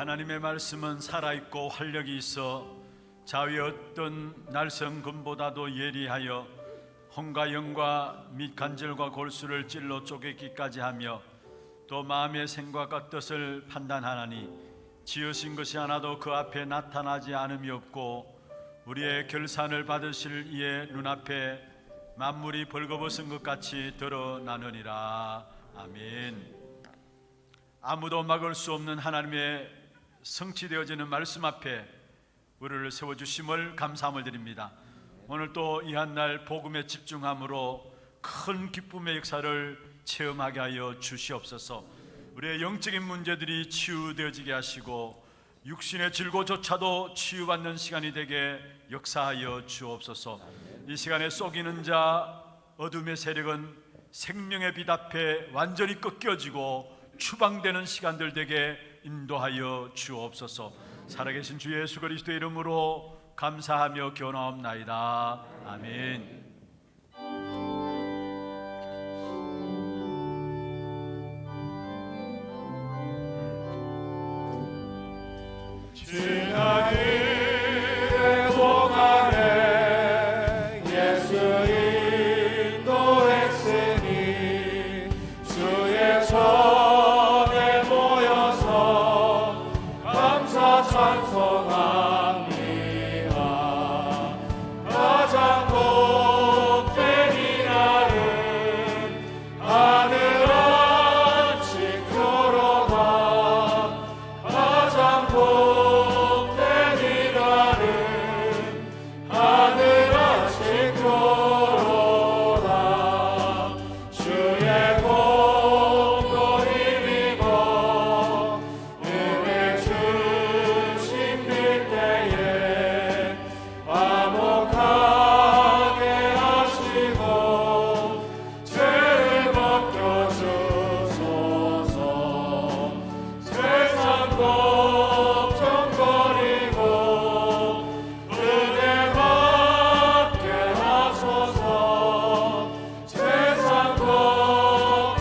하나님의 말씀은 살아있고 활력이 있어 자위 어떤 날성금보다도 예리하여 혼과 영과 및 관절과 골수를 찔러 쪼개기까지 하며 또 마음의 생각과 뜻을 판단하나니 지으신 것이 하나도 그 앞에 나타나지 않음이 없고 우리의 결산을 받으실 이의 눈앞에 만물이 벌거벗은 것 같이 드러나느니라. 아멘. 아무도 막을 수 없는 하나님의 성취되어지는 말씀 앞에 우리를 세워주심을 감사함을 드립니다. 오늘 또 이 한날 복음에 집중함으로 큰 기쁨의 역사를 체험하게 하여 주시옵소서. 우리의 영적인 문제들이 치유되어지게 하시고 육신의 질고조차도 치유받는 시간이 되게 역사하여 주옵소서. 이 시간에 속이는 자 어둠의 세력은 생명의 빛 앞에 완전히 꺾여지고 추방되는 시간들 되게 인도하여 주옵소서. 살아계신 주 예수 그리스도의 이름으로 감사하며 기원하옵나이다. 아멘. 지나기의 동안에 예수 인도했으니 주의 전에 모여서 감사 찬송합니다. 가장 복된 이날은 하늘 안식 교로다. 가장 복된 이날은 하늘 안식 교로다. 주의 공도 힘입어 은혜 주신 때에 화목하게 하시고 죄를 벗겨주소서. 세상 걱정거리고 은혜 받게 하소서. 세상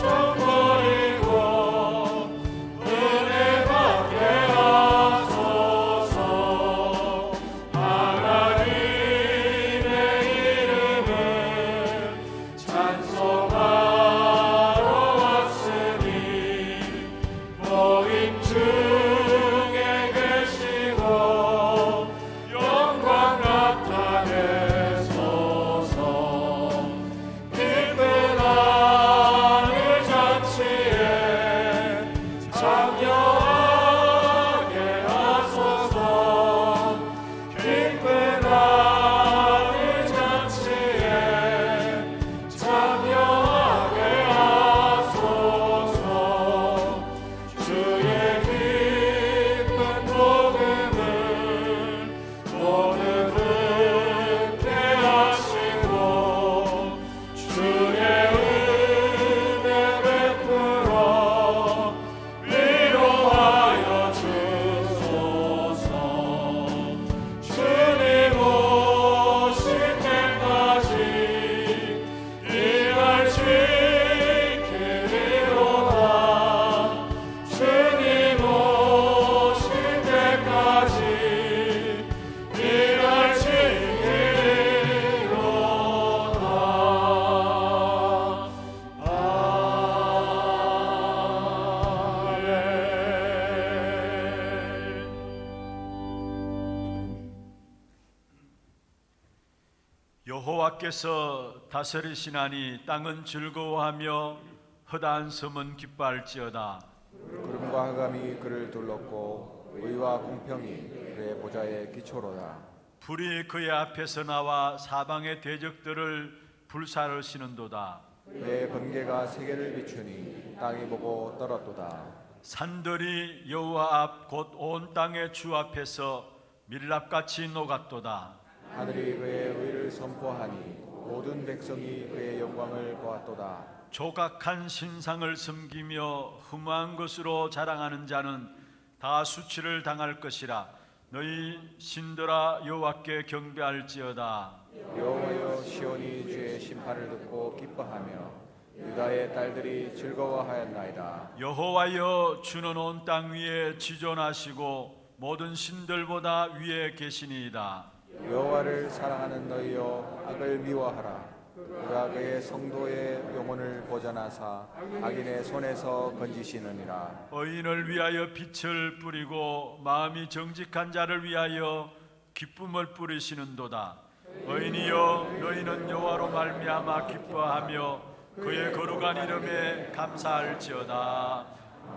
걱정거리고 은혜 받게 하소서. 하나님의 이름을 찬송하러 왔으니 모임 중에 계시고 영광 나타내소서. 기쁜 하늘 잔치에 참여하게 하소서. 기쁜 하늘 잔치에 참여하게 하소서. 주의 기쁜 복음을 모두 듣게 하시고 주의 은혜 베풀어 위로하여 주소서. 주님 오실 때까지 이날 지키리로다. 주님 오실 때까지 이날 지키리로다. 아멘. 여호와께서 다스리시나니 땅은 즐거워하며 허다한 섬은 기뻐할지어다. 구름과 흑암이 그를 둘렀고 의와 공평이 그의 보좌의 기초로다. 불이 그의 앞에서 나와 사방의 대적들을 불사르시는도다. 그의 번개가 세계를 비추니 땅이 보고 떨었도다. 산들이 여호와 앞 곧 온 땅의 주 앞에서 밀랍같이 녹았도다. 하늘이 그의 의를 선포하니 모든 백성이 그의 영광을 보았도다. 조각한 신상을 섬기며 흠한 것으로 자랑하는 자는 다 수치를 당할 것이라. 너희 신들아 여호와께 경배할지어다. 여호와여, 시온이 주의 심판을 듣고 기뻐하며 유다의 딸들이 즐거워하였나이다. 여호와여, 주는 온 땅 위에 지존하시고 모든 신들보다 위에 계시니이다. 여호와를 사랑하는 너희여, 악을 미워하라. 그가 그의 성도의 영혼을 보전하사 악인의 손에서 건지시느니라. 의인을 위하여 빛을 뿌리고 마음이 정직한 자를 위하여 기쁨을 뿌리시는도다. 의인이여, 너희는 여호와로 말미암아 기뻐하며 그의 거룩한 이름에 감사할지어다.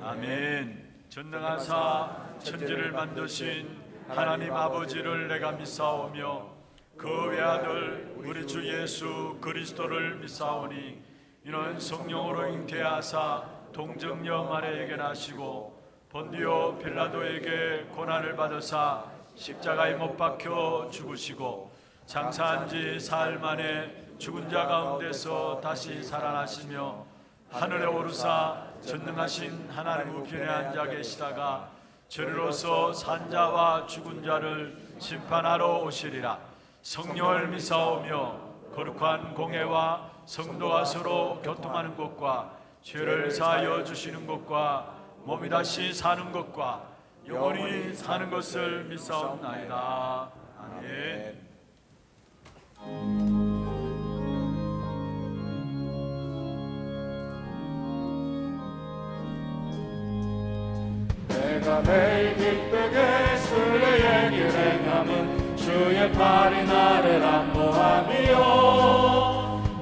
아멘. 전능하사 천지를 만드신 하나님 아버지를 내가 믿사오며 그 외아들 우리 주 예수 그리스도를 믿사오니 이는 성령으로 잉태하사 동정녀 마리아에게 나시고 본디오 빌라도에게 고난을 받으사 십자가에 못 박혀 죽으시고 장사한 지 사흘 만에 죽은 자 가운데서 다시 살아나시며 하늘에 오르사 전능하신 하나님 우편에 앉아 계시다가 저리로서 산자와 죽은 자를 심판하러 오시리라. 성령을 믿사오며 거룩한 공회와 성도가 서로 교통하는 것과 죄를 사하여 주시는 것과 몸이 다시 사는 것과 영원히 사는 것을 믿사옵나이다. 아멘. 내가 매일 기쁘게 순례의 길 행함은 주의 팔이 나를 안보함이요.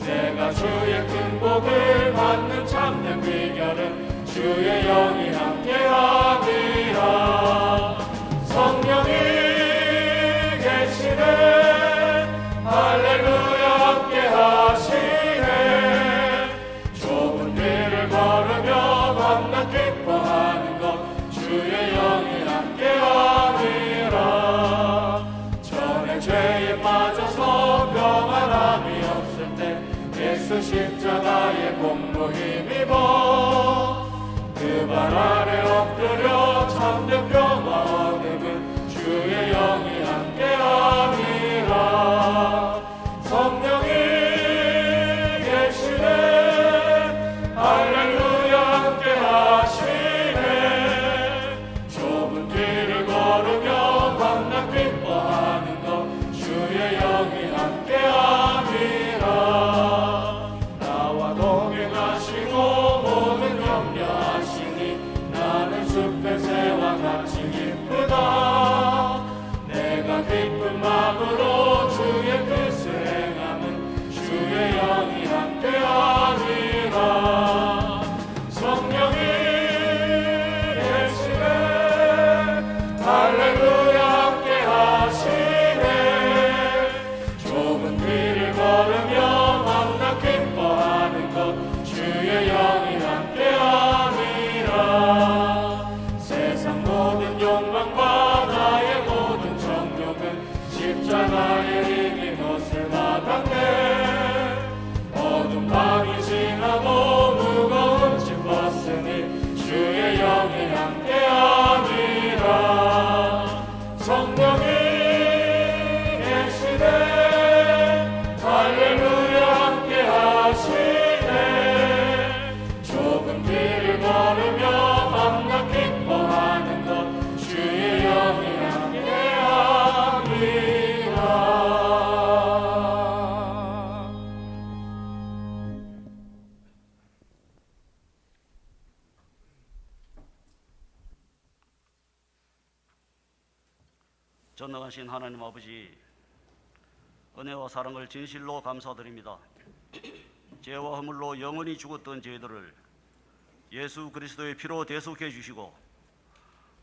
내가 주의 큰 복을 받는 참된 비결은 주의 영이 함께함이라. 성령이 계시네, 할렐루야 함께하시네. 좁은 길을 걸으며 밤낮 기뻐하는 것 주의 영이 함께함이라. 전에 죄에 빠져서 평안함이 없을 때 예수 십자가의 공로 힘입어 그 발 아래 엎드려 참된 평화 얻음은 주의 영이 함께함이라. 성령이 계시네, 할렐루야 함께하시네. 좁은 길을 걸으며 밤낮 기뻐하는 것 주의 영이 함께함이라. 나와 동행하시고 모든 염려하시니 나는 숲의 새와 같이 기쁘다. 내가 기쁜 마음으로 주의 뜻을 행함은 주의 영이 함께하니라. 성령이 계시네, 할렐루야 함께하시네. 좁은 길을 걸으며 밤낮 기뻐하는 것 주의 영이 함께하니라. 세상 모든 욕망과 나의 모든 정욕은 십자가에 이미 것을 받았네. 어둠 밤이 지나고 무거운 짐 벗으니 주의 영이 함께함이라. 성령이 계시네, 할렐루야 함께하시네. 좁은 길을 걸으며 밤낮 기뻐하는 것 주의 영이 함께함이라. 전능하신 하나님 아버지, 은혜와 사랑을 진실로 감사드립니다. 죄와 허물로 영원히 죽었던 저희들을 예수 그리스도의 피로 대속해 주시고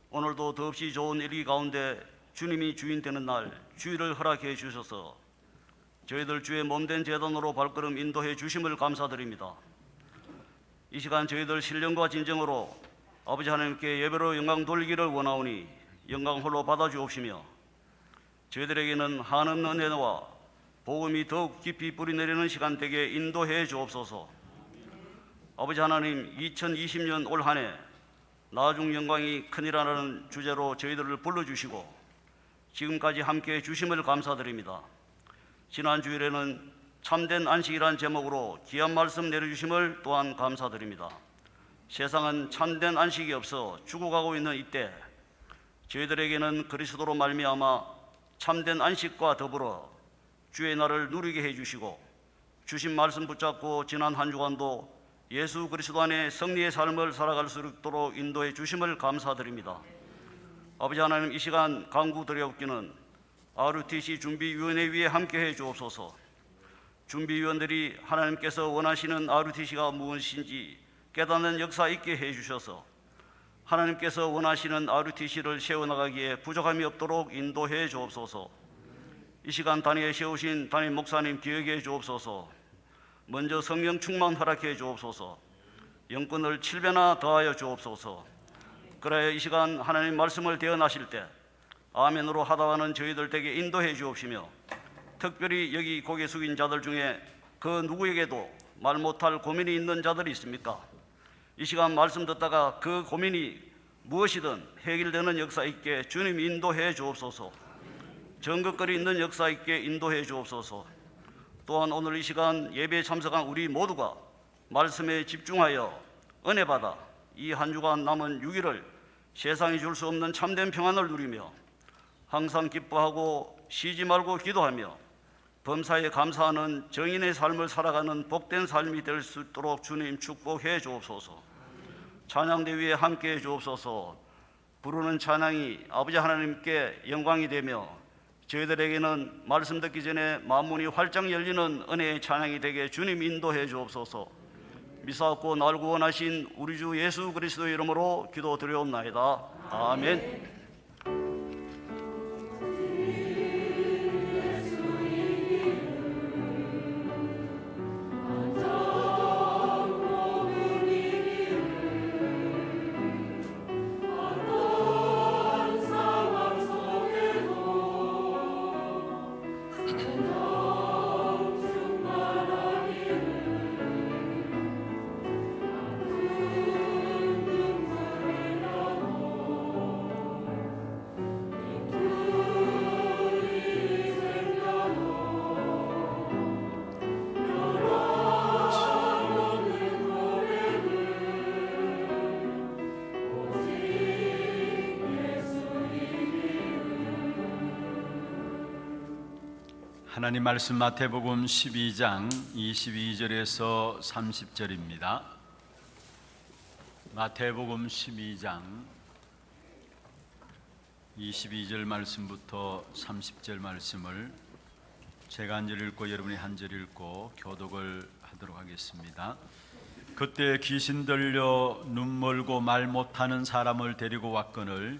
오늘도 더없이 좋은 일기 가운데 주님이 주인 되는 날 주일을 허락해 주셔서 저희들 주의 몸된 제단으로 발걸음 인도해 주심을 감사드립니다. 이 시간 저희들 신령과 진정으로 아버지 하나님께 예배로 영광 돌리기를 원하오니 영광 홀로 받아주옵시며 저희들에게는 한없는 은혜와 복음이 더욱 깊이 뿌리내리는 시간 되게 인도해 주옵소서. 아버지 하나님, 2020년 올 한 해 나중 영광이 크니라는 주제로 저희들을 불러주시고 지금까지 함께해 주심을 감사드립니다. 지난 주일에는 참된 안식이란 제목으로 귀한 말씀 내려주심을 또한 감사드립니다. 세상은 참된 안식이 없어 죽어가고 있는 이때 저희들에게는 그리스도로 말미암아 참된 안식과 더불어 주의 날을 누리게 해주시고 주신 말씀 붙잡고 지난 한 주간도 예수 그리스도 안에 승리의 삶을 살아갈 수 있도록 인도해 주심을 감사드립니다. 아버지 하나님, 이 시간 강구 드려옵기는 RUTC 준비위원회 위에 함께해 주옵소서. 준비위원들이 하나님께서 원하시는 RUTC가 무엇인지 깨닫는 역사 있게 해주셔서 하나님께서 원하시는 RUTC를 세워나가기에 부족함이 없도록 인도해 주옵소서. 이 시간 단위에 세우신 담임 목사님 기억해 주옵소서. 먼저 성령 충만 허락해 주옵소서. 영권을 7배나 더하여 주옵소서. 그래야 이 시간 하나님 말씀을 대언하실 때 아멘으로 하다가는 저희들 댁에 인도해 주옵시며, 특별히 여기 고개 숙인 자들 중에 그 누구에게도 말 못할 고민이 있는 자들이 있습니까? 이 시간 말씀 듣다가 그 고민이 무엇이든 해결되는 역사 있게 주님 인도해 주옵소서. 정극거리 있는 역사 있게 인도해 주옵소서. 또한 오늘 이 시간 예배에 참석한 우리 모두가 말씀에 집중하여 은혜 받아 이 한 주간 남은 6일을 세상이 줄 수 없는 참된 평안을 누리며 항상 기뻐하고 쉬지 말고 기도하며 범사에 감사하는 정인의 삶을 살아가는 복된 삶이 될 수 있도록 주님 축복해 주옵소서. 찬양대 위에 함께해 주옵소서. 부르는 찬양이 아버지 하나님께 영광이 되며 저희들에게는 말씀 듣기 전에 만문이 활짝 열리는 은혜의 찬양이 되게 주님 인도해 주옵소서. 미사옵고 날 구원하신 우리 주 예수 그리스도의 이름으로 기도드리옵나이다. 아멘. 하나님 말씀 마태복음 12장 22절에서 30절입니다. 마태복음 12장 22절 말씀부터 30절 말씀을 제가 한 절 읽고 여러분이 한 절 읽고 교독을 하도록 하겠습니다. 그때 귀신 들려 눈 멀고 말 못하는 사람을 데리고 왔거늘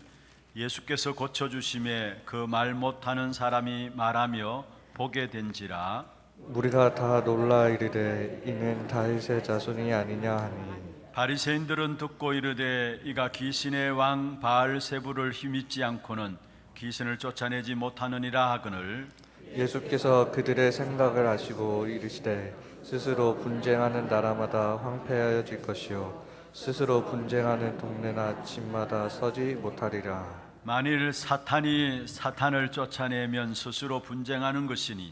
예수께서 고쳐주심에 그 말 못하는 사람이 말하며 보게 된지라. 우리가 다 놀라 이르되 이는 다윗의 자손이 아니냐 하니, 바리새인들은 듣고 이르되 이가 귀신의 왕 바알세부를 힘입지 않고는 귀신을 쫓아내지 못하느니라 하거늘 예수께서 그들의 생각을 아시고 이르시되 스스로 분쟁하는 나라마다 황폐하여질 것이요 스스로 분쟁하는 동네나 집마다 서지 못하리라. 만일 사탄이 사탄을 쫓아내면 스스로 분쟁하는 것이니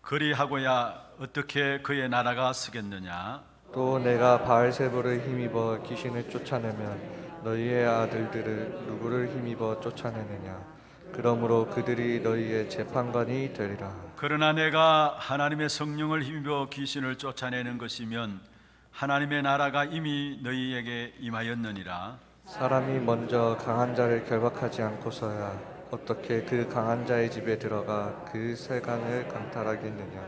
그리하고야 어떻게 그의 나라가 서겠느냐. 또 내가 바알세부를 힘입어 귀신을 쫓아내면 너희의 아들들을 누구를 힘입어 쫓아내느냐. 그러므로 그들이 너희의 재판관이 되리라. 그러나 내가 하나님의 성령을 힘입어 귀신을 쫓아내는 것이면 하나님의 나라가 이미 너희에게 임하였느니라. 사람이 먼저 강한 자를 결박하지 않고서야 어떻게 그 강한 자의 집에 들어가 그 세간을 강탈하겠느냐.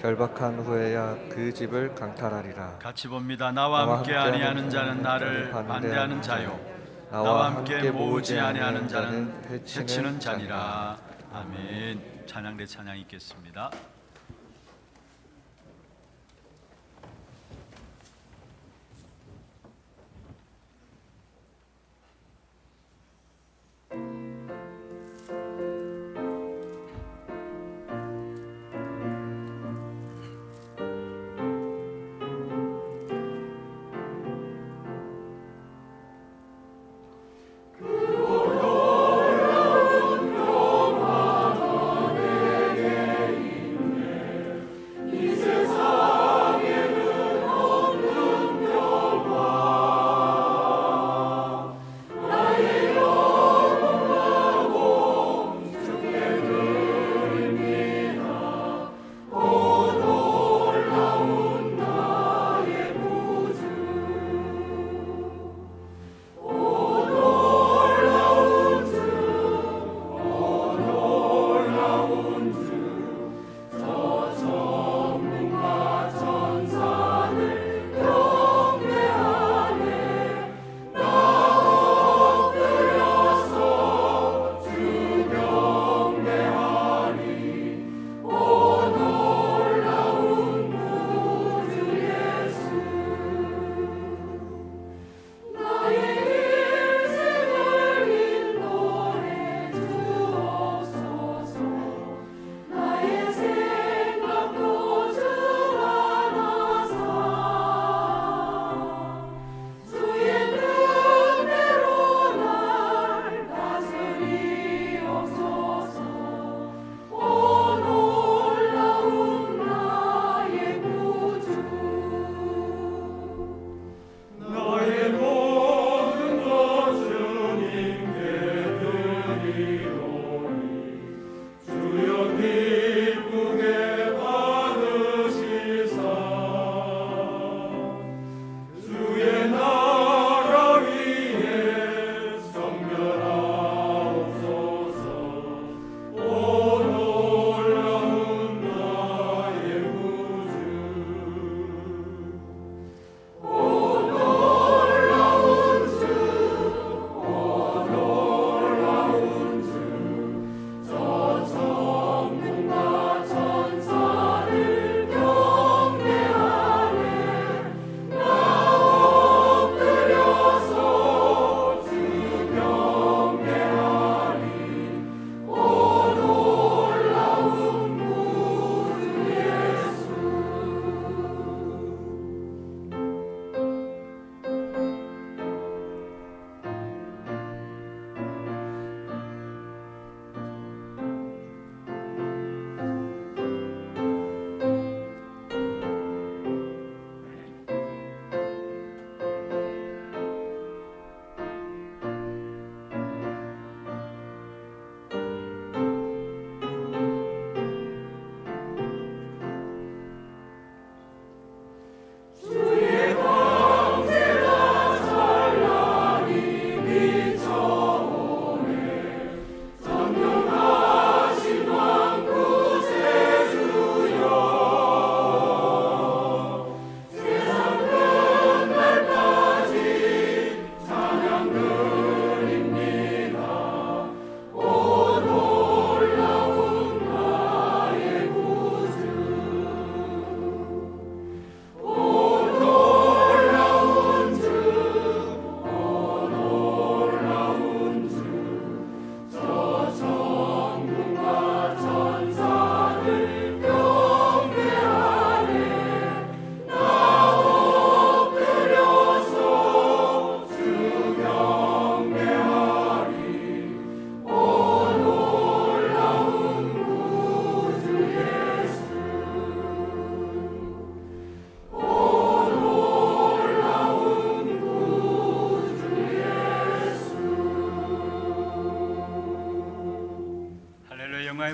결박한 후에야 그 집을 강탈하리라. 같이 봅니다. 나와 함께 아니하는 자는 나를 반대하는 자요 나와 함께 모으지 아니하는 자는 해치는 자니라. 아멘. 찬양대 찬양 있겠습니다.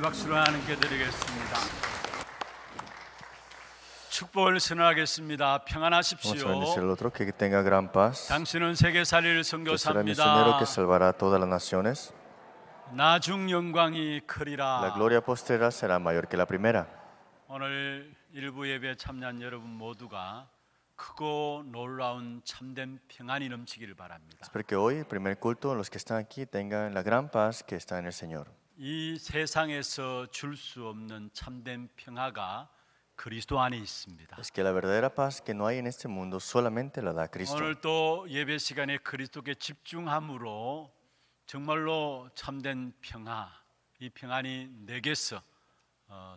박수로 하나님께 드리겠습니다. 축복을 선언하겠습니다. Vamos a bendecir al 평안하십시오. otro, que tenga gran paz. 당신은 세계 살릴 Que será misionero 선교사입니다. que salvará a todas las naciones. 나중 영광이 La 크리라. gloria postera será mayor que la primera. 오늘 일부 예배에 참여한 여러분 모두가 크고 놀라운 참된 평안이 넘치기를 바랍니다. Espero que hoy, el primer culto, los que están aquí tengan la gran paz que está en el Señor. 이 세상에서 줄 수 없는 참된 평화가 그리스도 안에 있습니다. Es que la verdadera paz que no hay en este mundo solamente la da Cristo. 오늘 또 예배 시간에 그리스도께 집중함으로 정말로 참된 평화, 이 평안이 내게서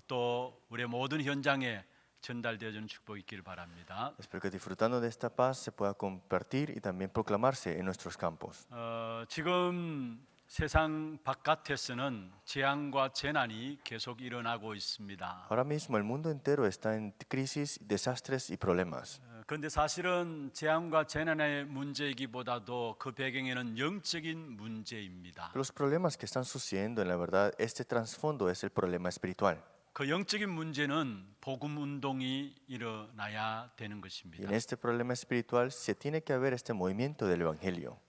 또 우리의 모든 현장에 전달되어주는 축복이 있기를 바랍니다. Espero que disfrutando de esta paz se pueda compartir y también proclamarse en nuestros campos. 지금 세상 바깥에서는 재앙과 재난이 계속 일어나고 있습니다. Ahora mismo el mundo entero está en crisis, desastres y problemas. 그런데 사실은 재앙과 재난의 문제이기보다도 그 배경에는 영적인 문제입니다. Los problemas que están sucediendo, en la verdad, este trasfondo es el problema espiritual. 그 영적인 문제는 복음 운동이 일어나야 되는 Y 것입니다. en este problema espiritual se tiene que haber este movimiento del Evangelio.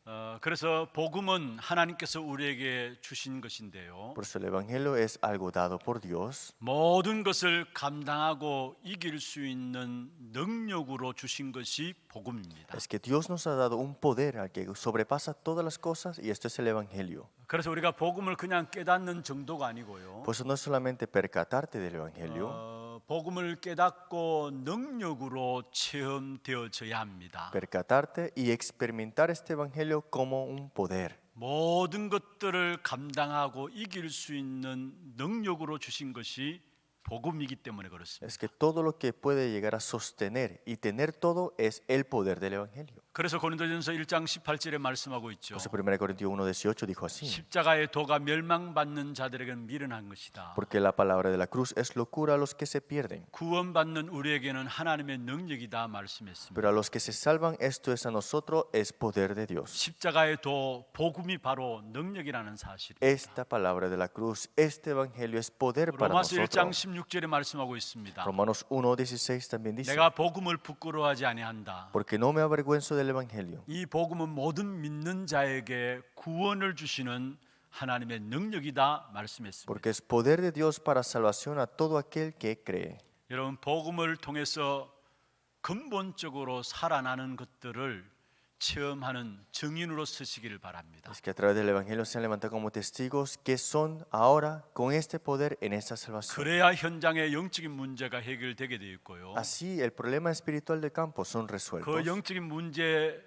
그래서 복음은 하나님께서 우리에게 주신 것인데요. Por eso el Evangelio es algo dado por Dios. 모든 것을 감당하고 이길 수 있는 능력으로 주신 것이 복음입니다. Es que Dios nos ha dado un poder al que sobrepasa todas las cosas y esto es el Evangelio. 그래서 우리가 복음을 그냥 깨닫는 정도가 아니고요. Por eso no es solamente percatarte del Evangelio, 복음을 깨닫고 능력으로 체험되어져야 합니다. percatarte y experimentar este Evangelio como un poder. 모든 것들을 감당하고 이길 수 있는 능력으로 주신 것이 복음이기 때문에 그렇습니다. Es que todo lo que puede llegar a sostener y tener todo es el poder del Evangelio. 그래서 고린도전서 1장 18절에 말씀하고 있죠. Por eso 1 Corintios 1:18 dijo así. 십자가의 도가 멸망받는 자들에게는 미련한 것이다. Porque la palabra de la cruz es locura a los que se pierden. 구원받는 우리에게는 하나님의 능력이다 말씀했습니다. Pero a los que se salvan, esto es a nosotros, es poder de Dios. 십자가의 도 복음이 바로 능력이라는 사실. Esta palabra de la cruz, este evangelio es poder para 로마서 1장 nosotros. 16절에 말씀하고 있습니다. Romanos 1:16 también dice. 내가 복음을 부끄러워하지 아니한다. Porque no me avergüenzo del evangelio. 이 복음은 모든 믿는 자에게 구원을 주시는 하나님의 능력이다 말씀했습니다. Porque es poder de Dios para salvación a todo aquel que cree. 여러분 복음을 통해서 근본적으로 살아나는 것들을 체험하는 증인으로 서시기를 바랍니다. Es que a través del evangelio se han levantado como testigos que son ahora con este poder en esta salvación. 그래야 현장의 영적인 문제가 해결되게 되어 있고요. Así el problema espiritual del campo son 그 resueltos. 영적인 문제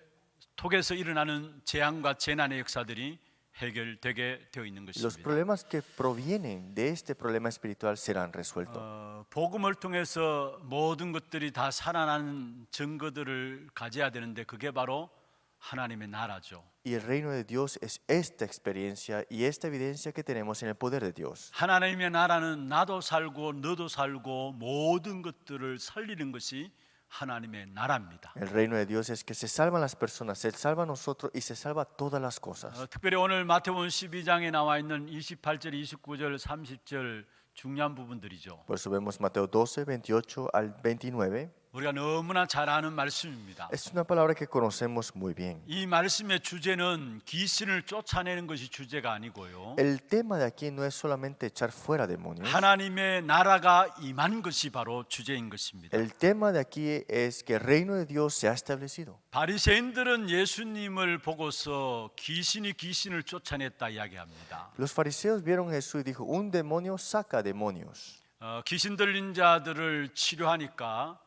속에서 일어나는 재앙과 재난의 역사들이 해결되게 되어 있는 Los 것입니다. problemas que provienen de este problema espiritual serán resueltos. 복음을 통해서 모든 것들이 다 살아나는 증거들을 가져야 되는데 그게 바로 하나님의 나라죠. Y el reino de Dios es esta experiencia y esta evidencia que tenemos en el poder de Dios. 하나님의 나라는 나도 살고 너도 살고 모든 것들을 살리는 것이 하나님의 나라입니다. El reino de Dios es que se salvan las personas, se salva a nosotros y se salva todas las cosas. 특별히 오늘 마태복음 12장에 나와 있는 28절, 29절, 30절 중요한 부분들이죠. Por eso vemos Mateo 12, 28 al 29. 우리가 너무나 잘 아는 말씀입니다. Es una palabra que conocemos muy bien. 이 말씀의 주제는 귀신을 쫓아내는 것이 주제가 아니고요. El tema de aquí no es solamente echar fuera demonios. 하나님의 나라가 임한 것이 바로 주제인 것입니다. El tema de aquí es que el reino de Dios se ha establecido. 바리새인들은 예수님을 보고서 귀신이 귀신을 쫓아냈다 이야기합니다. Los fariseos vieron a Jesús y dijo, un demonio saca demonios. 귀신 들린 자들을 치료하니까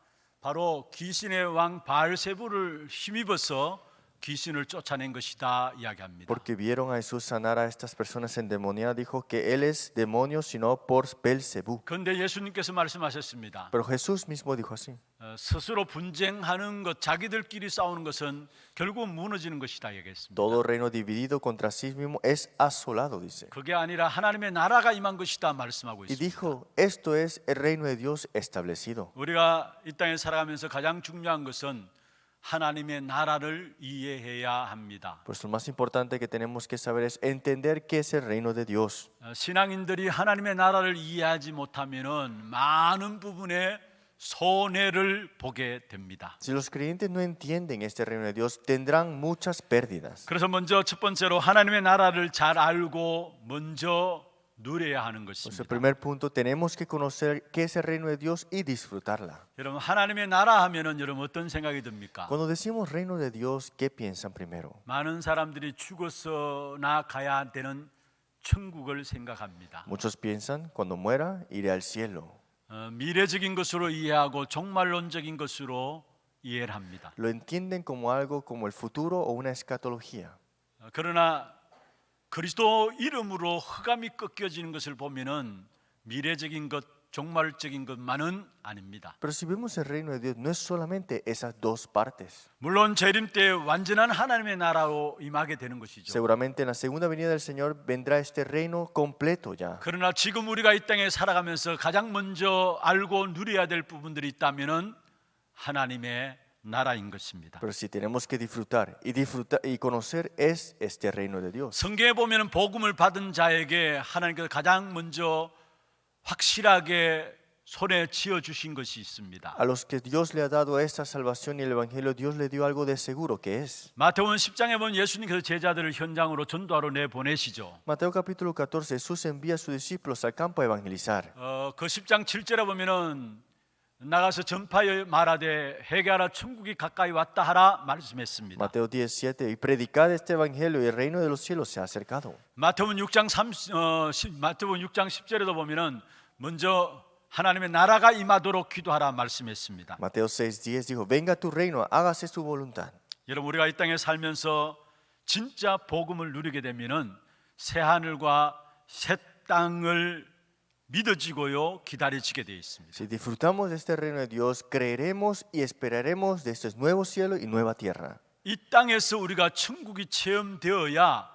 바로 귀신의 왕 바알세부를 힘입어서 귀신을 쫓아낸 것이다 이야기합니다. Porque vieron a Jesús sanar a estas personas endemoniadas, dijo que él es demonio sino por Belcebú. 그런데 예수님께서 말씀하셨습니다. Pero Jesús mismo dijo así. 스스로 분쟁하는 것, 자기들끼리 싸우는 것은 결국 무너지는 것이다 이야기했습니다. Todo reino dividido contra sí mismo es asolado, dice. 그게 아니라 하나님의 나라가 임한 것이다 말씀하고 Y 있습니다. dijo, esto es el reino de Dios establecido. 우리가 이 땅에 살아가면서 가장 중요한 것은 하나님의 나라를 이해해야 합니다. Por eso lo más importante que tenemos que saber es entender qué es el reino de Dios. 신앙인들이 하나님의 나라를 이해하지 못하면은 많은 부분에 손해를 보게 됩니다. Si los creyentes no entienden este reino de Dios, tendrán muchas pérdidas. 그래서 먼저 첫 번째로 하나님의 나라를 잘 알고 먼저 누려야 하는 Por eso, 것입니다. el primer punto, tenemos que conocer qué es el reino de Dios y disfrutarla. 여러분 하나님의 나라 하면은 여러분 어떤 생각이 듭니까? Cuando decimos reino de Dios, ¿qué piensan primero? 많은 사람들이 죽어서나 가야 되는 천국을 생각합니다. Muchos piensan, cuando muera, iré al cielo. 미래적인 것으로 이해하고 종말론적인 것으로 이해를 합니다. Lo entienden como algo como el futuro o una escatología. 그러나 그리스도 이름으로 흑암이 꺾여지는 것을 보면은 미래적인 것, 종말적인 것만은 아닙니다. Pero si vemos el reino de Dios, no es solamente esas dos partes. 물론 재림 때 완전한 하나님의 나라로 임하게 되는 것이죠. Seguramente en la segunda venida del Señor vendrá este reino completo ya. 그러나 지금 우리가 이 땅에 살아가면서 가장 먼저 알고 누려야 될 부분들이 있다면은 하나님의 나라인 것입니다. Pero si tenemos que disfrutar y conocer es este reino de Dios. 성경에 보면은 복음을 받은 자에게 하나님께서 가장 먼저 확실하게 손에 쥐어 주신 것이 있습니다. A los que Dios le ha dado esta salvación y el evangelio, Dios le dio algo de seguro que es. 마태복음 10장에 보면 예수님께서 제자들을 현장으로 전도하러 내 보내시죠. Mateo capítulo 14, Jesús envía a sus discípulos al campo a evangelizar. 그 10장 7절에 보면은 나가서 전파하여 말하되 회개하라 천국이 가까이 왔다 하라 말씀했습니다. Mateo 17, y predicad este evangelio y el reino de los cielos se ha acercado. 마태복음 6장 10절에도 보면은 먼저 하나님의 나라가 임하도록 기도하라 말씀했습니다. Mateo 6:10 dijo, venga tu reino, hágase tu voluntad. 여러분 우리가 이 땅에 살면서 진짜 복음을 누리게 되면은 새 하늘과 새 땅을 믿어지고요 기다려지게 되어 있습니다. Si disfrutamos de este reino de Dios, creeremos y esperaremos de estos nuevos cielos y nueva tierra. 이 땅에서 우리가 천국이 체험되어야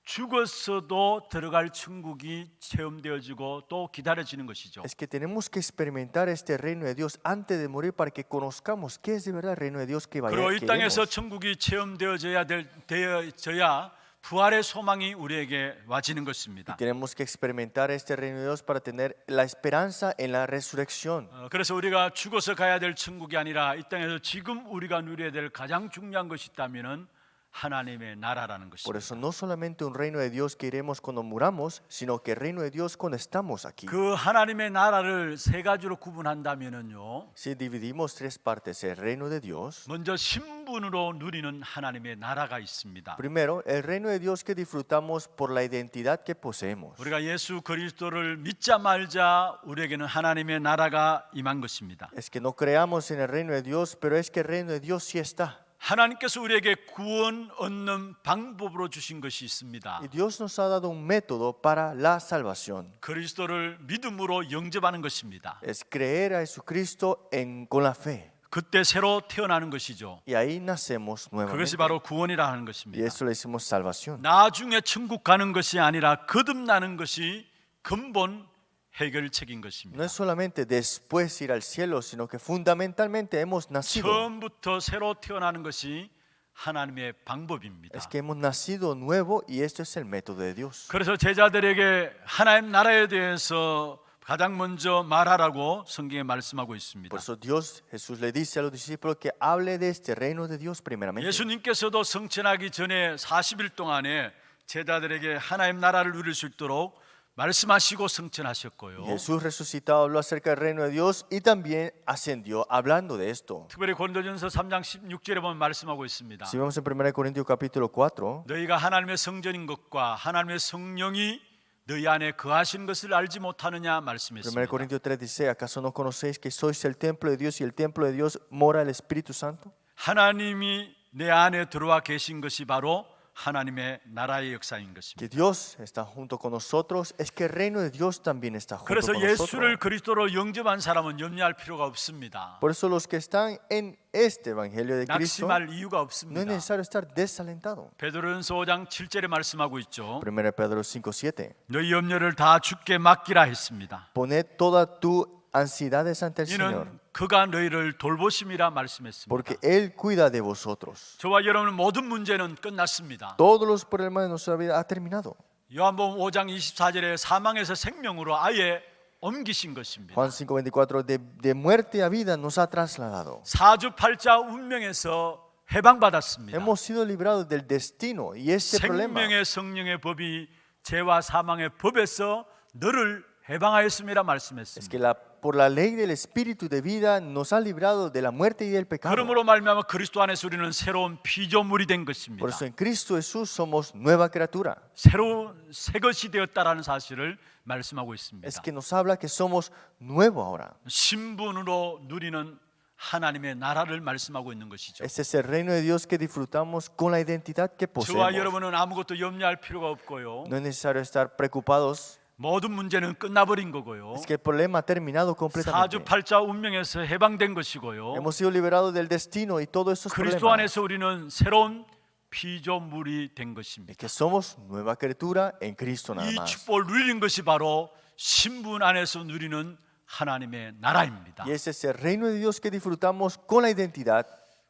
죽었어도 들어갈 천국이 체험되어지고 또 기다려지는 것이죠. Es que tenemos que experimentar este reino de Dios antes de morir para que conozcamos qué es de verdad el reino de Dios que 그리고 이 땅에서 queremos. 천국이 체험되어져야 되어져야 부활의 소망이 우리에게 와지는 것입니다. Tenemos que experimentar este reino de Dios para tener la esperanza en la resurrección. 그래서 우리가 죽어서 가야 될 천국이 아니라 이 땅에서 지금 우리가 누려야 될 가장 중요한 것이 있다면은 하나님의 나라라는 Por 것입니다. eso no solamente un reino de Dios que iremos cuando muramos, sino que el reino de Dios cuando estamos aquí. 그 하나님의 나라를 세 가지로 구분한다면은요. Si dividimos tres partes, el reino de Dios, 먼저 신분으로 누리는 하나님의 나라가 있습니다. primero, el reino de Dios que disfrutamos por la identidad que poseemos. 우리가 예수 그리스도를 믿자 말자 우리에게는 하나님의 나라가 임한 것입니다. Es que no creamos en el reino de Dios, pero es que el reino de Dios sí está. 하나님께서 우리에게 구원 얻는 방법으로 주신 것이 있습니다. Y Dios nos ha dado un método para la salvación. 그리스도를 믿음으로 영접하는 것입니다. Es creer a Jesucristo con la fe. 그때 새로 태어나는 것이죠. Y ahí nacemos 그것이 nuevamente. 바로 구원이라 하는 Y 것입니다. eso le decimos salvación. 나중에 천국 가는 것이 아니라 거듭나는 것이 근본 해결책인 No 것입니다. es solamente después ir al cielo, sino que fundamentalmente hemos nacido. 처음부터 새로 태어나는 것이 하나님의 방법입니다. Es que hemos nacido nuevo y esto es el método de Dios. 그래서 제자들에게 하나님 나라에 대해서 가장 먼저 말하라고 성경에 말씀하고 있습니다. Por eso Dios, Jesús le dice a los discípulos que hable de este reino de Dios primeramente. 예수님께서도 성천하기 전에 40일 동안에 제자들에게 하나님 나라를 누릴 수 있도록 말씀하시고 성천하셨고요. Jesús resucitado habló acerca del reino de Dios y también ascendió hablando de esto. 특별히 고린도전서 3장 16절에 보면 말씀하고 있습니다. Si vemos en 1 Corintios capítulo 4, 너희가 하나님의 성전인 것과 하나님의 성령이 너희 안에 거하신 것을 알지 못하느냐 1 말씀했습니다. Corintios 3 dice, ¿acaso no conocéis que sois el templo de Dios y el templo de Dios mora el Espíritu Santo? 하나님이 내 안에 들어와 계신 것이 바로 하나님의 나라의 역사인 것입니다. Que Dios está junto con nosotros, es que el reino de Dios también está junto 그래서 con 예수를 nosotros. 그리스도로 영접한 사람은 염려할 필요가 없습니다. Por eso los que están en este evangelio de Cristo, 낙심할 이유가 no es 없습니다. necesario estar desalentado. 베드로전서 5장 7절에 말씀하고 있죠. 1 Pedro 5:7. 너희 염려를 다 주께 맡기라 했습니다. Poned toda tu ansiedades ante el Señor. 이는 그가 너희를 돌보심이라 말씀했습니다. porque Él cuida de vosotros. 저와 여러분의 모든 문제는 끝났습니다. Todos los problemas de nuestra vida ha terminado. 요한복음 5장 24절에 사망에서 생명으로 아예 옮기신 것입니다. Juan 5:24, de muerte a vida nos ha trasladado. 사주팔자 운명에서 해방받았습니다. Hemos sido librados del destino y este problema 생명의 성령의 법이 죄와 사망의 법에서 너를 해방하였음이라 es 말씀했습니다. que por la ley del espíritu de vida nos ha librado de la muerte y del pecado. 그러므로 말미암아 그리스도 안에서 우리는 새로운 피조물이 된 것입니다. Por eso en Cristo Jesús somos nueva criatura. 새로운 새 것이 되었다라는 사실을 말씀하고 있습니다. Es que nos habla que somos nuevo ahora. 신분으로 누리는 하나님의 나라를 말씀하고 있는 것이죠. Este es el reino de Dios que disfrutamos con la identidad que 저와 poseemos. 여러분은 아무것도 염려할 필요가 없고요. No es necesario estar preocupados. 모든 문제는 끝나버린 거고요. Es que el problema ha terminado completamente. 사주팔자 운명에서 해방된 것이고요. Hemos sido liberados del destino y todos estos 그리스도 problemas. 안에서 우리는 새로운 피조물이 된 것입니다. Es que somos nueva criatura en Cristo nada 이 más. 축복을 누리는 것이 바로 신분 안에서 누리는 하나님의 나라입니다. Y ese es el reino de Dios que disfrutamos con la identidad.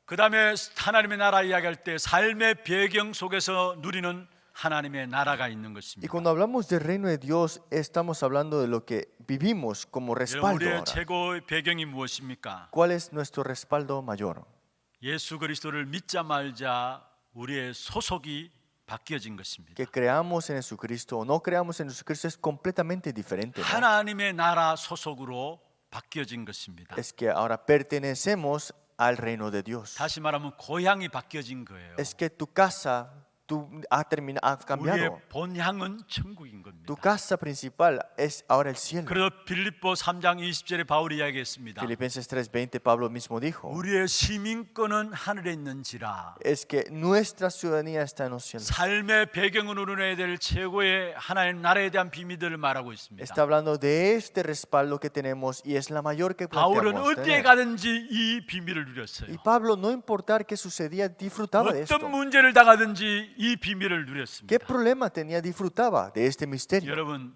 그 다음에 하나님의 나라 이야기할 때 삶의 배경 속에서 누리는 하나님의 나라가 있는 Y 것입니다. cuando hablamos del reino de Dios, estamos hablando de lo que vivimos como 여러분, respaldo 우리의 ahora. 최고의 배경이 무엇입니까? ¿Cuál es nuestro respaldo mayor? 예수 그리스도를 믿자 말자 우리의 소속이 바뀌어진 것입니다. Que creamos en Jesucristo o no creamos en Jesucristo es completamente diferente, ¿no? 하나님의 나라 소속으로 바뀌어진 것입니다. Es que ahora pertenecemos al reino de Dios. 다시 말하면 고향이 바뀌어진 거예요. Es que tu casa ha 우리의 cambiado. 본향은 천국인 겁니다. Tu casa principal es ahora el cielo. 그래서 빌립보 3장 20절에 바울이 이야기했습니다. Filipenses 3:20 Pablo mismo dijo, 우리의 시민권은 하늘에 있는지라. es que nuestra ciudadanía está en los cielos. 삶의 배경으로 누려야 될 최고의 하나님 나라에 대한 비밀들을 말하고 있습니다. Está hablando de este respaldo que tenemos y es la mayor que 바울은 planteamos 어디에 tener. 가든지 이 비밀을 누렸어요. Y Pablo, no importar qué sucedía, disfrutaba de esto. 어떤 문제를 당하든지 이 비밀을 누렸습니다. ¿Qué problema tenía? Disfrutaba de este misterio. 여러분,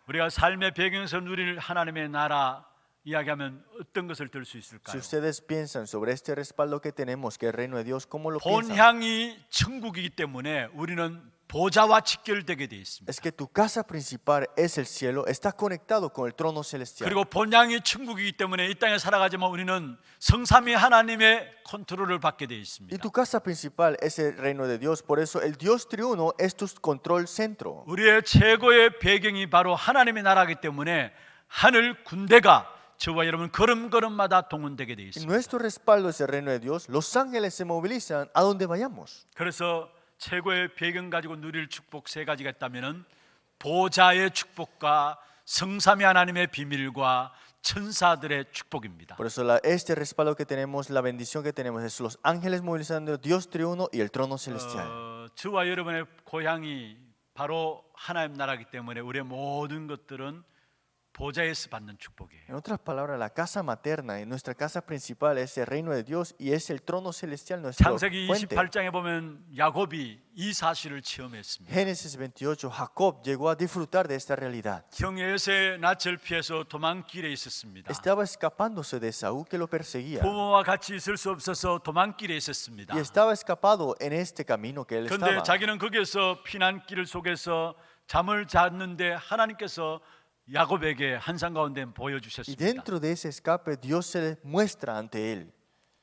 우리가 삶의 배경에서 누릴 하나님의 나라 이야기하면 어떤 것을 들 수 Si 있을까요? ustedes piensan sobre este respaldo que tenemos, que es el reino de Dios, ¿cómo lo piensan? 본향이 천국이기 때문에 우리는 보좌와 직결되게 돼 있습니다. Es que tu casa principal es el cielo, está conectado con el trono celestial. 그리고 본향이 천국이기 때문에 이 땅에 살아가지만 우리는 성삼위 하나님의 컨트롤을 받게 돼 Y 있습니다. tu casa principal es el reino de Dios, por eso el Dios triuno es tu control centro. 우리의 최고의 배경이 바로 하나님의 나라이기 때문에 하늘 군대가 저와 여러분 걸음걸음마다 동원되게 돼 Y 있습니다. nuestro respaldo es el reino de Dios. Los ángeles se movilizan a donde vayamos. 그래서 최고의 배경 가지고 누릴 축복 세 가지가 있다면은 보좌의 축복과 성삼위 하나님의 비밀과 천사들의 축복입니다. Por eso este respaldo que tenemos, la bendición que tenemos es los ángeles movilizando, Dios triuno y el trono celestial. 저와 여러분의 고향이 바로 하나님 나라이기 때문에 우리의 모든 것들은 보좌에서 받는 축복이에요. En otras palabras, la casa materna y nuestra casa principal es el reino de Dios y es el trono celestial nuestra 창세기 fuente. 28장에 보면 야곱이 이 사실을 체험했습니다. Génesis 28, Jacob llegó a disfrutar de esta realidad. 형 에서의 낯을 피해서 도망길에 있었습니다. Estaba escapándose de Saúl que lo perseguía 부모와 같이 있을 수 없어서 도망길에 있었습니다. y estaba escapado en este camino que él 그런데 estaba. 자기는 거기에서 피난길 속에서 잠을 잤는데 하나님께서 야곱에게 한상 가운데 Y 보여주셨습니다. dentro de ese escape Dios se le muestra ante él.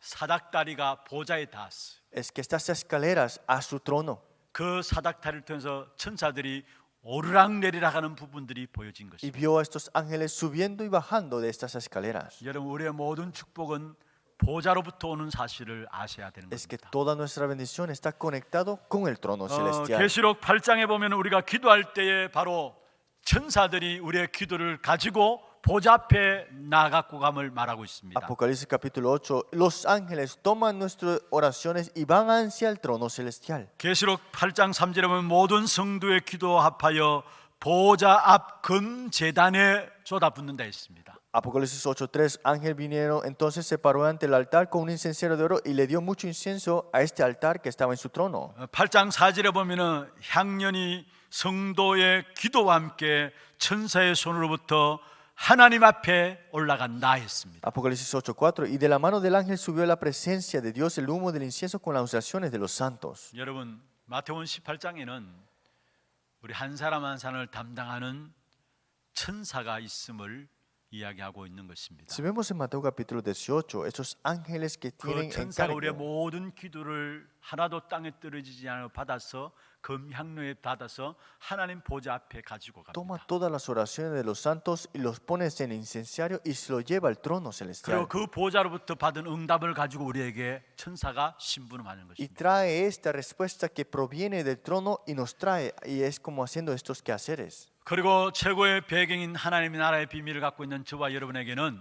사닥다리가 보좌에 닿았어요. Es que estas escaleras a su trono. 그 사닥다리를 통해서 천사들이 오르락내리락 하는 부분들이 보여진 Y 것입니다. vio a estos ángeles subiendo y bajando de estas escaleras. 여러분, 우리의 모든 축복은 보좌로부터 오는 사실을 아셔야 되는 Es que 겁니다. toda nuestra bendición está conectado con el trono celestial. 계시록 8장에 보면 우리가 기도할 때에 바로 천사들이 우리의 기도를 가지고 보좌 앞에 나가고 감을 말하고 있습니다. Apocalipsis capítulo 8, los ángeles toman nuestras oraciones y van hacia el trono celestial. 계시록 8장 3절에 보면 모든 성도의 기도 합하여 보좌 앞 금제단에 쏟아붓는다 했습니다. Apocalipsis 8:3, ángel vinieron, entonces se paró ante el altar con un incensario de oro y le dio mucho incienso a este altar que estaba en su trono. 8장 4절에 보면은 향년이 성도의 기도와 함께 천사의 손으로부터 하나님 앞에 올라간다 했습니다. Apocalipsis 8:4. Y de la mano del ángel subió a la presencia de Dios el humo del incienso con las oraciones de los santos. 여러분, 마태복음 18장에는 우리 한 사람 한 사람을 담당하는 천사가 있음을 이야기하고 있는 것입니다. Si vemos en Mateo capítulo 18, esos ángeles que 그 tienen 천사가 우리의 encargo, 모든 기도를 하나도 땅에 떨어지지 않고 받아서 금향로에 받아서 하나님 보좌 앞에 가지고 toma 갑니다. todas las oraciones de los santos y los pone en el incensario y se lo lleva al trono 그리고 celestial. 그 보좌로부터 받은 응답을 가지고 우리에게 천사가 신분하는 Y 것입니다. trae esta respuesta que proviene del trono y nos trae, y es como haciendo estos quehaceres. 그리고 최고의 배경인 하나님의 나라의 비밀을 갖고 있는 저와 여러분에게는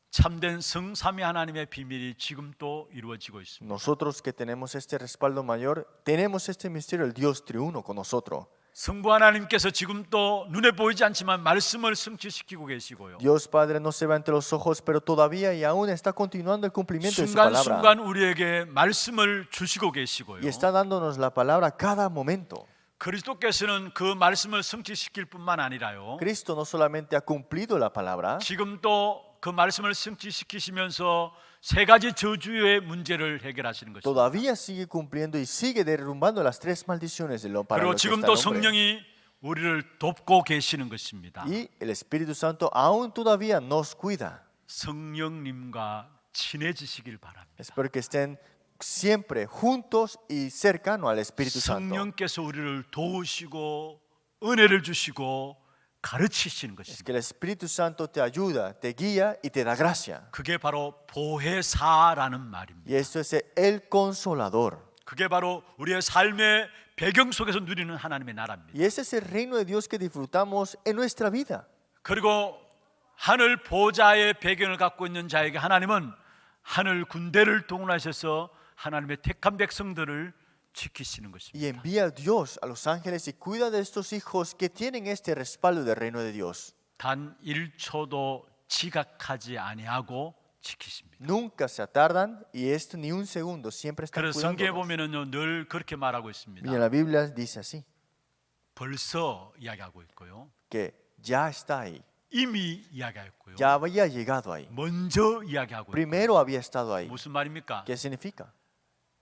참된 성삼위 하나님의 비밀이 지금 또 이루어지고 있습니다. Nosotros que tenemos este respaldo mayor, tenemos este misterio, el Dios triuno con nosotros. 성부 하나님께서 지금 또 눈에 보이지 않지만 말씀을 성취시키고 계시고요. Dios Padre no se ve ante los ojos, pero todavía y aún está continuando el cumplimiento de su palabra. 순간순간 우리에게 말씀을 주시고 계시고요. Y está dándonos la palabra a cada momento. 그리스도께서는 그 말씀을 성취시킬 뿐만 아니라요. Cristo no solamente ha cumplido la palabra, 지금 또 그 말씀을 성취시키시면서 세 가지 저주의 문제를 해결하시는 것입니다. todavía sigue cumpliendo y sigue derrumbando las tres maldiciones de lo para 그리고 los que 지금 está 또 el hombre. 성령이 우리를 돕고 계시는 것입니다. Y el Espíritu Santo aún todavía nos cuida. 성령님과 친해지시길 바랍니다. Espero que estén siempre juntos y cercanos al Espíritu Santo. 성령께서 우리를 도우시고 은혜를 주시고 가르치시는 Es 것입니다. que el Espíritu Santo te ayuda, te guía y te da gracia. 그게 바로 보혜사라는 말입니다. Y esto es el consolador. 그게 바로 우리의 삶의 배경 속에서 누리는 하나님의 나라입니다. Y ese es el reino de Dios que disfrutamos en nuestra vida. 그리고 하늘 보좌의 배경을 갖고 있는 자에게 하나님은 하늘 군대를 동원하셔서 하나님의 택한 백성들을 지키시는 것입니다. Y envía a Dios a los ángeles y cuida de estos hijos que tienen este respaldo del reino de Dios. 단 1초도 지각하지 아니하고 지키십니다. Nunca se atardan y esto ni un segundo, siempre están 그래서 성경에 cuidándonos. 보면은요 늘 그렇게 말하고 있습니다. Y en la Biblia dice así, 벌써 이야기하고 있고요. que ya está ahí, 이미 이야기했고요. ya había llegado ahí, 먼저 이야기하고 있고요. primero había estado ahí. 무슨 말입니까? ¿Qué significa?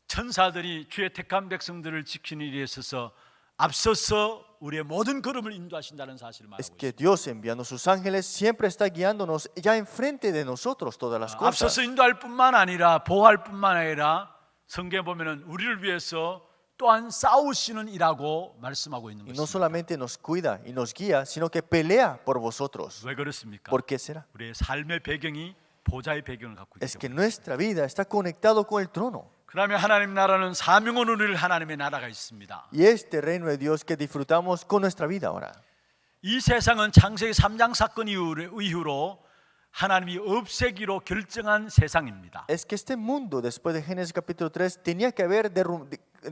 천사들이 주의 택한 백성들을 지키는 일에 있어서 앞서서 우리의 모든 걸음을 인도하신다는 사실을 Es 말하고 que 있습니다. Dios enviando sus ángeles siempre está guiándonos ya enfrente de nosotros todas las cosas. 앞서서 인도할 뿐만 아니라 보호할 뿐만 아니라 성경에 보면은 우리를 위해서 또한 싸우시는 이라고 말씀하고 있는 Y no 것입니다. solamente nos cuida y nos guía, sino que pelea por vosotros. 왜 그렇습니까? ¿Por qué será? 우리의 삶의 배경이 보좌의 배경을 갖고 Es 있기 que 때문에. nuestra vida está conectado con el trono. 그러면 하나님 나라는 사명을 누릴 하나님의 나라가 있습니다. Y este reino de Dios que disfrutamos con nuestra vida ahora. 이 세상은 창세기 3장 사건 이후로 하나님이 없애기로 결정한 세상입니다. Es que este mundo, después de Génesis capítulo 3, tenía que haber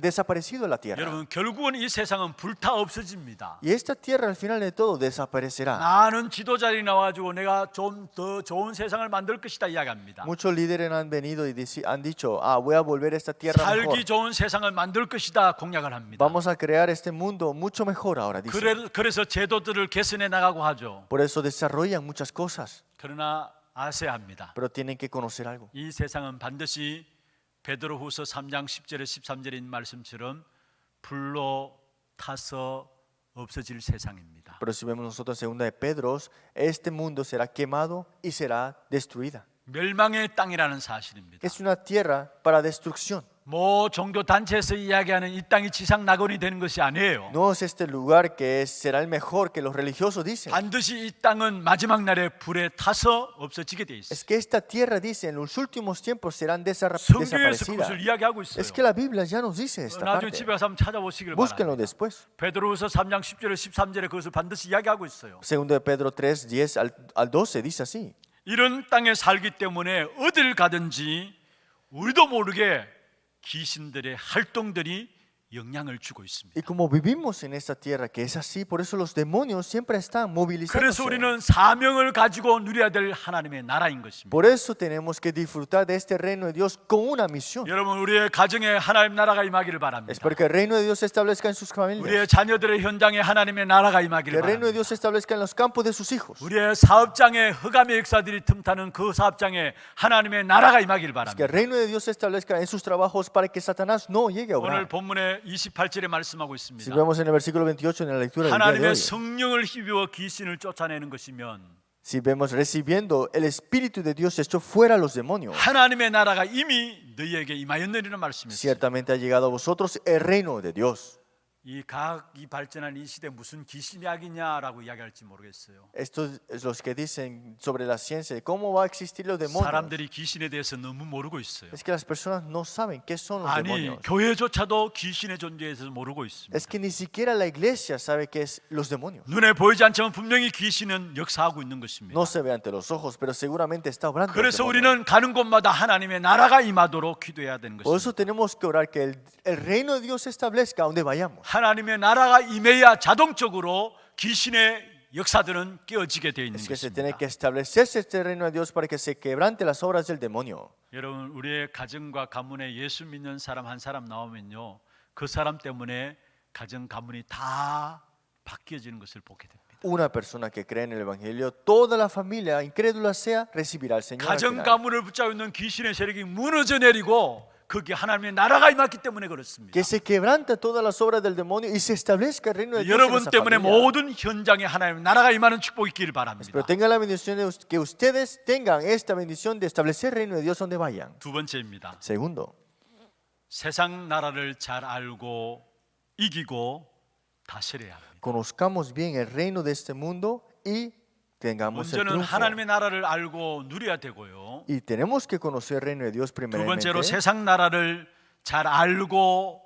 desaparecido de la tierra. 여러분 결국은 이 세상은 불타 없어집니다. Y esta tierra al final de todo desaparecerá. 나는 지도자리 나와가지고 내가 좀 더 좋은 세상을 만들 것이다 이야기합니다. Muchos líderes han venido y han dicho, voy a volver a esta tierra mejor. 살기 좋은 세상을 만들 것이다 공약을 합니다. Vamos a crear este mundo mucho mejor ahora, dice. 그래서 제도들을 개선해 나가고 하죠. Por eso desarrollan muchas cosas, 그러나 아셔야 합니다. pero tienen que conocer algo. 이 세상은 반드시 베드로후서 3장 10절에 13절에 있는 말씀처럼 불로 타서 없어질 세상입니다. Pero si vemos nosotros en 2 de Pedro, este mundo será quemado y será destruida. 멸망의 땅이라는 사실입니다. Es una tierra para destrucción. 뭐 종교 단체에서 이야기하는 이 땅이 지상 낙원이 되는 것이 아니에요. No es este lugar que será el mejor que los religiosos dicen. 반드시 이 땅은 마지막 날에 불에 타서 없어지게 돼 Es 있어요. que esta tierra, dice, en los últimos tiempos serán 성경에서 desaparecidas. 그것을 이야기하고 있어요. Es que la Biblia ya nos dice esta 나중에 parte. 집에 가서 한번 찾아보시길 Búsquenlo 바랍니다. después. 베드로후서 3장 10절에 13절에 그것을 반드시 이야기하고 있어요. Segundo de Pedro 3, 10 al 12 dice así. 이런 땅에 살기 때문에 어딜 가든지 우리도 모르게 귀신들의 활동들이 영향을 주고 있습니다. Y como vivimos en esta tierra que es así, por eso los demonios siempre están 그래서 movilizándose. 우리는 사명을 가지고 누려야 될 하나님의 나라인 것입니다. Por eso tenemos que disfrutar de este reino de Dios con una misión. 여러분, 우리의 가정에 하나님 나라가 임하기를 바랍니다. Espero que el reino de Dios se establezca en sus familias. 우리의 자녀들의 현장에 하나님의 나라가 Que 임하기를 el reino de 바랍니다. Dios se establezca en los campos de sus hijos. 우리의 사업장에 흑암의 역사들이 틈타는 그 사업장에 하나님의 나라가 임하기를 Que el 바랍니다. reino de Dios se establezca en sus trabajos para que Satanás no llegue a 오늘 obrar. 본문의 28절에 말씀하고 Si 있습니다. vemos en el versículo 28 en la lectura del día de 하나님의 hoy, 성령을 힘입어 귀신을 쫓아내는 것이면 si vemos recibiendo el Espíritu de Dios echó fuera a los demonios, 하나님의 나라가 이미 너희에게 임하였느니라는 말씀이었어요. ciertamente ha llegado a vosotros el reino de Dios. 이 과학이 발전한 이 시대 무슨 귀신약이냐라고 이야기할지 모르겠어요. Estos es los que dicen sobre la ciencia, ¿cómo va a existir los demonios? 사람들이 귀신에 대해서 너무 모르고 있어요. Es que las personas no saben qué son los 아니, demonios. 교회조차도 귀신의 존재에 대해서 모르고 있습니다. Es que ni siquiera la iglesia sabe qué es los demonios. 눈에 보이지 않지만 분명히 귀신은 역사하고 있는 것입니다. No se ve ante los ojos, pero seguramente está obrando. los 그래서 demonios. 우리는 가는 곳마다 하나님의 나라가 임하도록 기도해야 되는 Por eso 것입니다. tenemos que orar que el reino de Dios se establezca donde vayamos. 하나님의 나라가 임해야 자동적으로 귀신의 역사들은 깨어지게 되어 있는 Es que se tiene 것입니다. que establecerse este reino de Dios para que se quebrante las obras del demonio. 여러분, 우리의 가정과 가문에 예수 믿는 사람 한 사람 나오면요, 그 사람 때문에 가정 가문이 다 바뀌어지는 것을 보게 됩니다. Una persona que cree en el Evangelio, toda la familia, incrédula sea, recibirá al Señor. al 가정 final. 가문을 붙잡고 있는 귀신의 세력이 무너져 내리고 그게 하나님의 나라가 임했기 때문에 그렇습니다. Que se quebrante todas las obras del demonio y se establezca el reino de Dios en 여러분 esa 때문에 familia. 모든 현장에 하나님의 나라가 임하는 축복이 있기를 바랍니다. Pero tengan la bendición de que ustedes tengan esta bendición de establecer el reino de Dios donde vayan. 두 번째입니다. Segundo, 세상 나라를 잘 알고 이기고 다스려야 합니다. conozcamos bien el reino de este mundo y tengamos el 먼저는 triunfo. 하나님의 나라를 알고 누려야 되고요. Y tenemos que conocer el reino de Dios 두 번째로 primeramente. 세상 나라를 잘 알고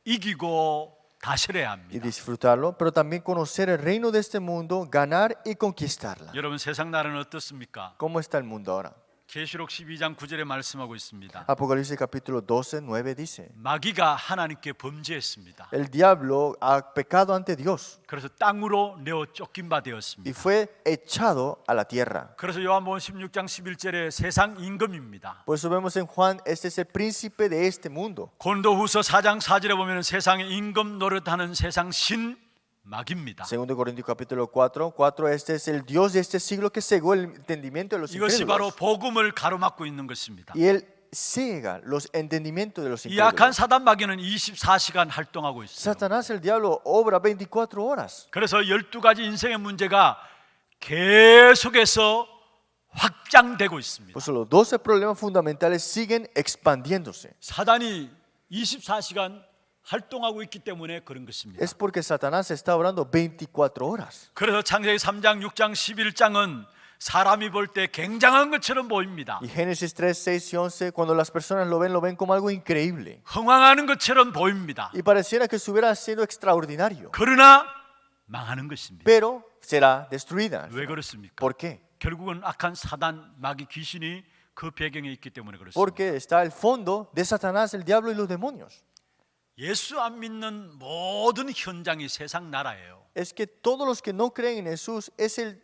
이기고 다스려야 Y 합니다. disfrutarlo, pero también conocer el reino de este mundo, ganar y conquistarla. 여러분, 세상 나라는 어떻습니까? ¿Cómo está el mundo ahora? 계시록 12장 9절에 말씀하고 있습니다. Apocalipsis capítulo 12, 9 dice: 마귀가 하나님께 범죄했습니다. El diablo ha pecado ante Dios 그래서 땅으로 내어 쫓긴 바 y 되었습니다. fue echado a la tierra. 그래서 요한복음 16장 11절에 세상 임금입니다. Por eso vemos en Juan, este es el príncipe de este mundo. 고린도후서 4장 4절에 보면 세상의 임금 노릇하는 세상 신 마귀입니다. Segundo Corintios capítulo 4, 4, este es el Dios de este siglo que cegó el entendimiento de los 이것이 바로 incrédulos. 복음을 가로막고 있는 것입니다. Y él ciega los entendimientos de los 이 약한 incrédulos. 사단 마귀는 24시간 활동하고 있어요. Satanás, el diablo, obra 24 horas. 그래서 12가지 인생의 문제가 계속해서 확장되고 있습니다. Pues los 12 problemas fundamentales siguen expandiéndose. 사단이 24시간 활동하고 있기 때문에 그런 것입니다. Es porque Satanás está obrando 24 horas. 그래서 창세기 3장, 6장, 11장은 사람이 볼 때 굉장한 것처럼 보입니다. Y Génesis 3, 6 y 11, cuando las personas lo ven como algo increíble. 흥황하는 것처럼 보입니다. Y pareciera que estuviera siendo extraordinario. 그러나 망하는 것입니다. Pero será destruida. 왜 그렇습니까? ¿Por qué? 결국은 악한 사단, 마귀, 귀신이 그 배경에 있기 때문에 그렇습니다. Porque está el fondo de Satanás, el diablo y los demonios. 예수 안 믿는 모든 현장이 세상 나라예요. Es que todos los que no creen en Jesús es el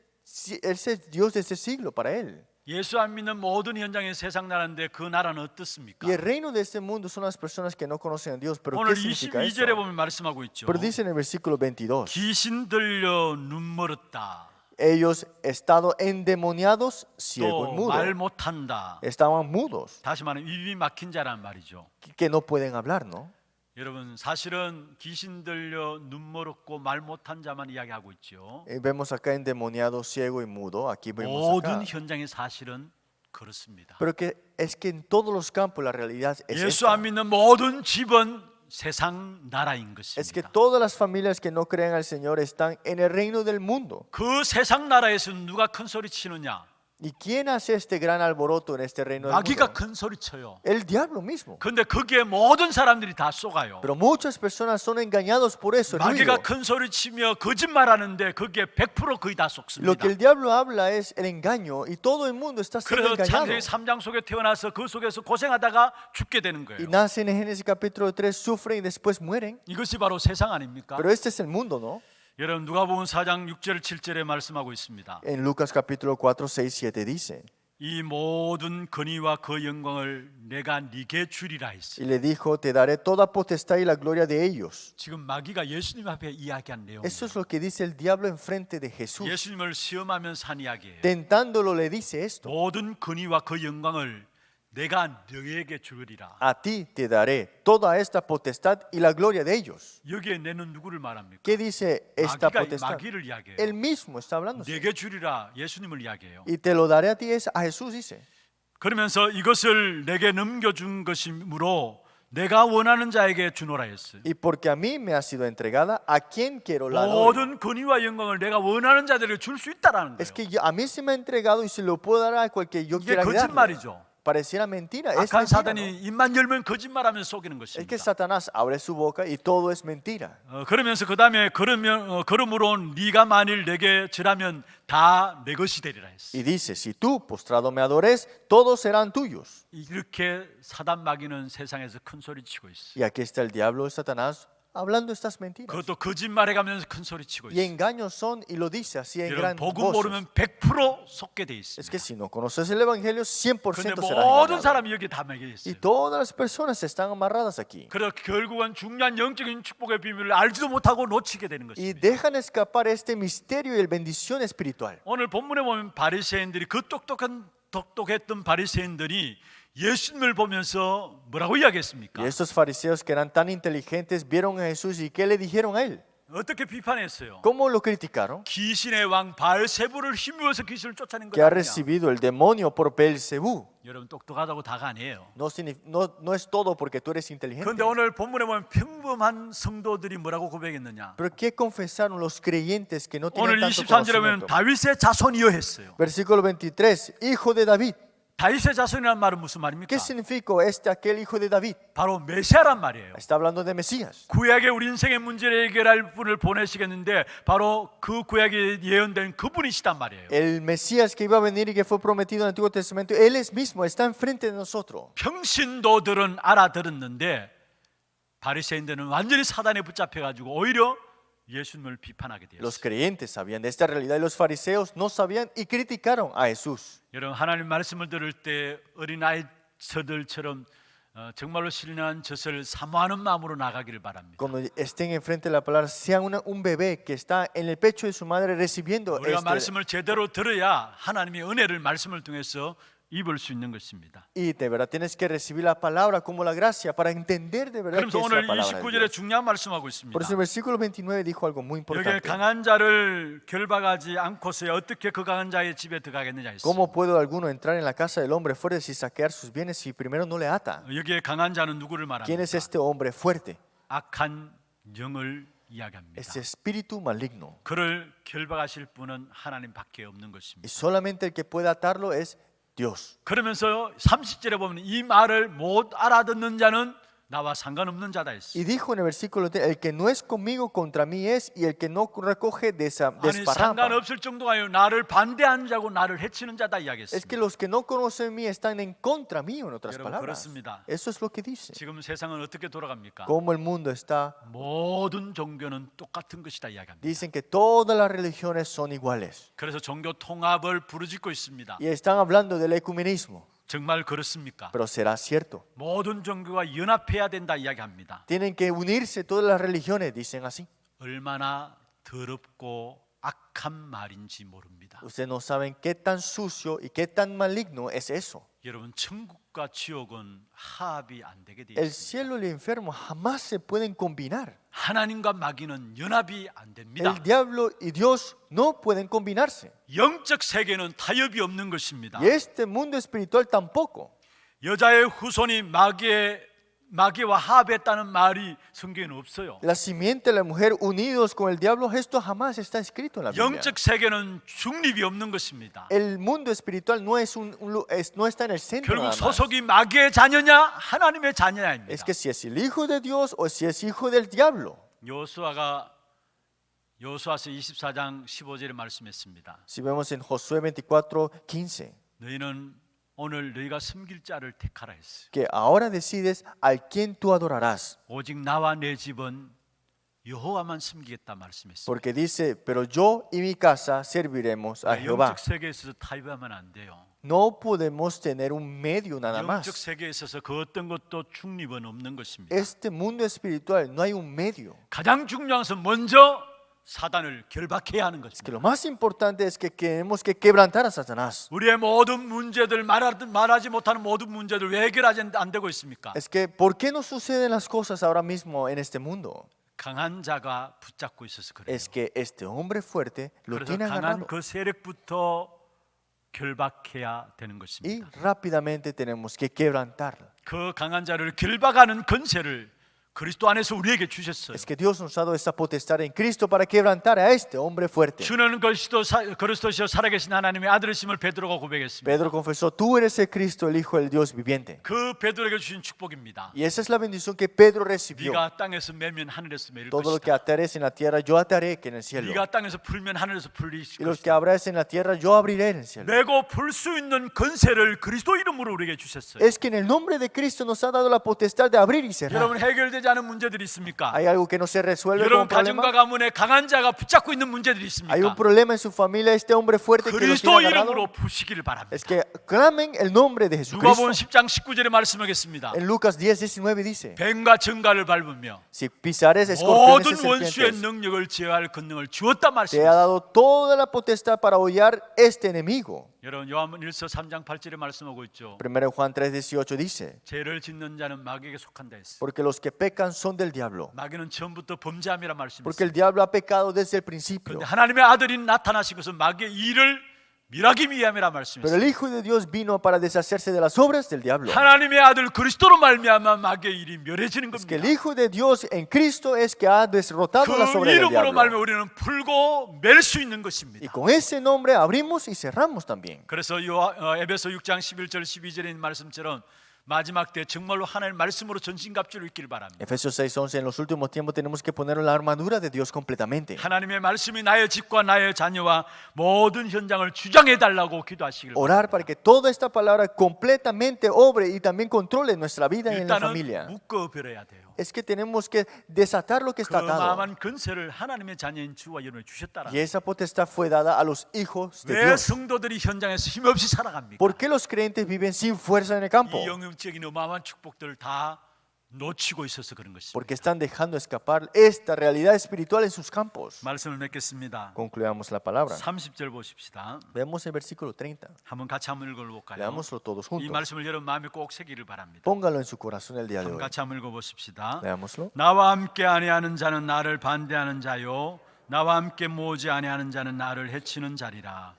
Dios de este siglo para él. 예수 안 믿는 모든 현장이 세상 나라인데 그 나라는 어떻습니까? Y el reino de este mundo son las personas que no conocen a Dios. Pero 오늘 ¿qué significa eso? 22절에 보면 말씀하고 있죠. Pero dice en el versículo 22, 귀신 들려 눈 멀었다. ellos estado endemoniados, ciego y 또 말 mudo. 못한다. Estaban mudos, 다시 말하면 입이 막힌 자란 말이죠. que no pueden hablar, ¿no? 여러분, 사실은 귀신 들려 눈 멀었고 말 못한 자만 이야기하고 있죠. Y vemos acá endemoniado, ciego y mudo. Aquí vemos acá. 모든 현장이 사실은 그렇습니다. Pero que es que en todos los campos la realidad es 예수 esta. 안 믿는 모든 집은 세상 나라인 Es que 것입니다. todas las familias que no creen al Señor están en el reino del mundo. 그 세상 나라에서 누가 큰 소리 치느냐? ¿Y quién hace este gran alboroto en este reino del 마귀가 mundo? 큰 소리 쳐요. El diablo mismo. 근데 거기에 모든 사람들이 다 속아요. Pero muchas personas son engañados por eso. el ruido. 마귀가 큰 소리 치며 거짓말하는데 거기에 100% 거의 다 Lo 속습니다. que el diablo habla es el engaño y todo el mundo está siendo 그래서 engañado. 창세기 3장 속에 태어나서 그 속에서 고생하다가 죽게 되는 Y 거예요. nacen en Génesis capítulo 3, sufren y después mueren. 이것이 바로 세상 아닙니까? Pero este es el mundo, ¿no? 여러분 누가복음 4장 6절 7절에 말씀하고 있습니다. En Lucas capítulo 4, 6, 7 dice, 이 모든 권위와 그 영광을 내가 네게 주리라 했어요. y le dijo, te daré toda potestad y la gloria de ellos. 지금 마귀가 예수님 앞에 이야기한 내용이에요. Eso es lo que dice el diablo enfrente de Jesús. 예수님을 시험하면서 한 이야기예요. Tentándolo le dice esto, 모든 권위와 그 영광을 내가 너에게 주리라. a ti te daré toda esta potestad y la gloria de ellos. 여기에 내는 누구를 말합니까? ¿Qué dice esta 마귀가 potestad? 마귀를 이야기해요. Él mismo está hablando. 내게 주리라 예수님을 이야기해요. Y te lo daré a ti, es a Jesús dice. 그러면서 이것을 내게 넘겨준 것이므로 내가 원하는 자에게 주노라 했어요. Y porque a mí me ha sido entregada, ¿a quien quiero la doy? 모든 권위와 영광을 내가 원하는 자들에게 줄 수 있다라는 Es 거예요. que a mí se me ha entregado y se lo puedo dar a cualquier yo 이게 quiera darle. 거짓말이죠. Pareciera mentira. Es 악한 mentira, 사단이 ¿no? 입만 열면 거짓말하면 속이는 Es 것입니다. que Satanás abre su boca y todo es mentira. 그러면서 그 다음에 그러므로 네가 만일 내게 절하면 다 내 것이 되리라 했어. Y dice, si tú postrado me adores, todos serán tuyos. 이렇게 사단 마귀는 세상에서 큰 소리 치고 있어. Y aquí está el diablo de Satanás hablando estas mentiras. 그것도 거짓말해가면서 큰 소리 치고 Y 있어. engaños son, y lo dice así en 여러분 gran 복음 voz. 모르면 100% 속게 돼 Es 있습니다. que si no conoces el evangelio, 근데 100% serás 모든 engañado. 사람이 여기 다 매겨 Y 있어요. todas las personas están amarradas aquí. 그래서 결국은 중요한 영적인 축복의 비밀을 알지도 못하고 놓치게 되는 Y 것입니다. dejan escapar este misterio y la bendición espiritual. 오늘 본문에 보면 바리새인들이 그 똑똑했던 바리새인들이 예수님을 보면서 뭐라고 이야기했습니까? Y estos fariseos que eran tan inteligentes vieron a Jesús y ¿qué le dijeron a él? 어떻게 비판했어요? ¿Cómo lo criticaron? 귀신의 왕 바알세부를 힘입어서 귀신을 쫓아낸 Que ha 거 아니냐? recibido el demonio por Beelzebú. 여러분 똑똑하다고 다가 아니에요. No es todo porque tú eres inteligente. 그런데 오늘 본문에 보면 평범한 성도들이 뭐라고 고백했느냐? Pero ¿qué confesaron los creyentes que no 오늘 tenían tanto 23절에 보면 conocimiento? 다윗의 자손이여 했어요. Versículo 23, hijo de David. 다윗의 자손이라는 말은 무슨 말입니까? ¿Qué significa aquel hijo de David? 바로 메시아란 말이에요. Está hablando de Mesías. 구약의 우리 인생의 문제를 해결할 분을 보내시겠는데 바로 그 구약에 예언된 그분이시단 말이에요. El Mesías que iba a venir y que fue prometido en el Antiguo Testamento, Él es mismo, está enfrente de nosotros. 평신도들은 알아들었는데 바리새인들은 완전히 사단에 붙잡혀가지고 오히려 예수님을 비판하게 Los 되었어요. creyentes sabían de esta realidad y los fariseos no sabían y criticaron a Jesús. 여러분 하나님 말씀을 들을 때 어린아이들처럼 정말로 신령한 젖을 사모하는 마음으로 나가기를 바랍니다. Cuando estén enfrente de la palabra, sean un bebé que está en el pecho de su madre recibiendo 우리가 말씀을 제대로 들어야 하나님의 은혜를 말씀을 통해서 입을 수 있는 것입니다. y de verdad tienes que recibir la palabra como la gracia para entender de verdad 그러면서 que es 오늘 la palabra de 29절에 Dios. 중요한 말씀하고 있습니다. Por eso el versículo 29 dijo algo muy 여기에 importante. 강한 자를 결박하지 않고서 어떻게 그 강한 자의 집에 들어가겠느냐 했어요. ¿Cómo puede alguno entrar en la casa del hombre fuerte y saquear sus bienes si primero no le ata? 여기에 강한 자는 누구를 ¿Quién es 말합니까? este hombre fuerte? 악한 영을 이야기합니다. Este espíritu maligno. 그를 결박하실 분은 하나님밖에 없는 Y 것입니다. solamente el que puede atarlo es Dios. 그러면서 30절에 보면 이 말을 못 알아듣는 자는 나와 상관없는 자다 했어요. Y dijo en el versículo 3, el que no es conmigo contra mí es, y el que no recoge 아니 desparrama. 상관없을 정도가 아니라 나를 반대하는 자고 나를 해치는 자다 Es que 이야기했습니다. los que no conocen mí están en contra mío, en otras 여러분 palabras. 그렇습니다. Eso es lo que dice. 지금 세상은 어떻게 돌아갑니까? Como el mundo está, 모든 종교는 똑같은 것이다 이야기합니다. dicen que todas las religiones son iguales. 그래서 종교 통합을 부르짖고 있습니다. Y están hablando del ecumenismo. 정말 그렇습니까? Pero será cierto. 모든 종교가 연합해야 된다 이야기합니다. Tienen que unirse todas las religiones, dicen así. 얼마나 더럽고 악한 말인지 모릅니다. Ustedes no saben qué tan sucio y qué tan maligno es eso. 여러분 천국과 지옥은 합이 안 되게 돼 El 있습니다. cielo y el infierno jamás se pueden combinar. 하나님과 마귀는 연합이 안 됩니다. El diablo y Dios no pueden combinarse. 영적 세계는 타협이 없는 것입니다. Y este mundo espiritual tampoco. 여자의 후손이 마귀의 마귀와 합했다는 말이 성경에는 없어요. La simiente de la mujer unidos con el diablo, esto jamás está escrito en la Biblia. 영적 세계는 중립이 없는 것입니다. El mundo espiritual no está en el centro 결국 nada más. 소속이 마귀의 자녀냐 하나님의 자녀냐입니다. Es que si es el hijo de Dios o si es hijo del diablo. 여호수아서 24장 15절에 말씀했습니다. Si vemos en Josué 24:15, 너희는 오늘 너희가 섬길 자를 택하라 했어요. que ahora decides al quien tú adorarás. 오직 나와 내 집은 여호와만 섬기겠다 말씀했어요. Porque dice, pero yo y mi casa serviremos a Jehová. 영적 세계에 있어서 타협하면 안 돼요. No podemos tener un medio nada 영적 más. 세계에 있어서 그 어떤 것도 중립은 없는 것입니다. Este mundo espiritual no hay un medio. 가장 중요한 것은 먼저 사단을 결박해야 하는 Que 것입니다. lo más importante es que tenemos que quebrantar a Satanás. 우리의 모든 문제들 말하지 못하는 모든 문제들 왜 해결하지 안 되고 있습니까? Es que ¿por qué no suceden las cosas ahora mismo en este mundo? 강한 자가 붙잡고 있어서 그래요. Es que este hombre fuerte lo 그래서 tiene 강한 agarrado 그 세력부터 결박해야 되는 y 것입니다. rápidamente tenemos que quebrantarlo. 그 강한 자를 결박하는 권세를 그리스도 안에서 우리에게 주셨어요. Es que Dios nos ha dado esta potestad en Cristo para quebrantar a este hombre fuerte. 주는 그리스도시요 살아계신 하나님의 아들이심을 베드로가 고백했습니다. Pedro confesó, tú eres el Cristo, el Hijo del Dios viviente. 그 베드로에게 주신 축복입니다. Y esa es la bendición que Pedro recibió. 네가 땅에서 매면 하늘에서 매일 Todo lo que 것이다. atares en la tierra, yo ataré que en el cielo. 네가 땅에서 풀면 하늘에서 풀릴 Y los que 것이다. abras en la tierra, yo abriré en el cielo. 매고 풀 수 있는 권세를 그리스도 이름으로 우리에게 주셨어요. Es que en el nombre de Cristo nos ha dado la potestad de abrir y cerrar. 여러분 해결되지 않은 문제들이 있습니까? ¿Hay algo que no se resuelve 여러분 como 가정과 problema? 가문에 강한 자가 붙잡고 있는 문제들이 Hay un 있습니까? problema en su familia, este hombre fuerte que lo 그리스도 tiene agarrado. 이름으로 푸시기를 바랍니다. Es que clamen el nombre de 누가복음 Jesucristo. 10장 19절에 말씀하겠습니다. En Lucas 10:19 dice, 뱀과 정갈을 밟으며 si pisares escorpiones y 모든 원수의 serpientes, 능력을 제어할 권능을 주었다 te ha 말씀했습니다. dado toda la potestad para hollar este enemigo. 여러분 요한일서 3장 8절에 말씀하고 있죠. 1 Juan 3:18 dice, 죄를 짓는 자는 마귀에게 속한다 했어요. porque los que pecan son del diablo. 마귀는 처음부터 범죄함이라 Porque 말씀했어요. el diablo ha pecado desde el principio. 그런데 하나님의 아들이 나타나신 것은 마귀의 일을 멸하기 위함이라 Pero 말씀했어요. el Hijo de Dios vino para deshacerse de las obras del diablo. 하나님의 아들 그리스도로 말미암아 마귀의 일이 멸해지는 Es que el 겁니다. Hijo de Dios en Cristo es que ha derrotado las 그 obras del 이름으로 말미암아 diablo. 우리는 풀고 멜 수 있는 Y 것입니다. con ese nombre abrimos y cerramos también. 그래서 에베소 6장 11절 12절에 있는 말씀처럼 마지막 때 정말로 하나님의 말씀으로 전신갑주를 입기를 바랍니다. Efesios 6:11, en los últimos tiempos tenemos que poner la armadura de Dios completamente. 하나님의 말씀이 나의 집과 나의 자녀와 모든 현장을 주장해 달라고 기도하시길 Orar para que toda esta palabra completamente obre y también controle nuestra vida en la 일단은 familia. 묶어버려야 돼요. Es que tenemos que desatar lo que 그 está atado. 마음한 건세를 하나님의 자녀인 주와 여러분에 주셨다라. Y esa potestad fue dada a los hijos de 왜 Dios. 성도들이 현장에서 힘없이 살아갑니까? ¿Por qué los creyentes viven sin fuerza en el campo? 이 영적인 어마어마한 축복들을 다 놓치고 있어서 그런 것입니다. Porque están dejando escapar esta realidad espiritual en sus campos. 말씀을 맺겠습니다. Concluyamos la palabra. 30절 보십시다. Veamos el versículo 30. 한번 같이 한번 읽어볼까요? Leámoslo todos 이 juntos. 말씀을 여러분 마음에 꼭 새기를 바랍니다. Póngalo en su corazón el día de 한번 hoy. 같이 한번 읽어보십시다. Leámoslo. 나와 함께 아니하는 자는 나를 반대하는 자요 나와 함께 모으지 아니하는 자는 나를 해치는 자리라.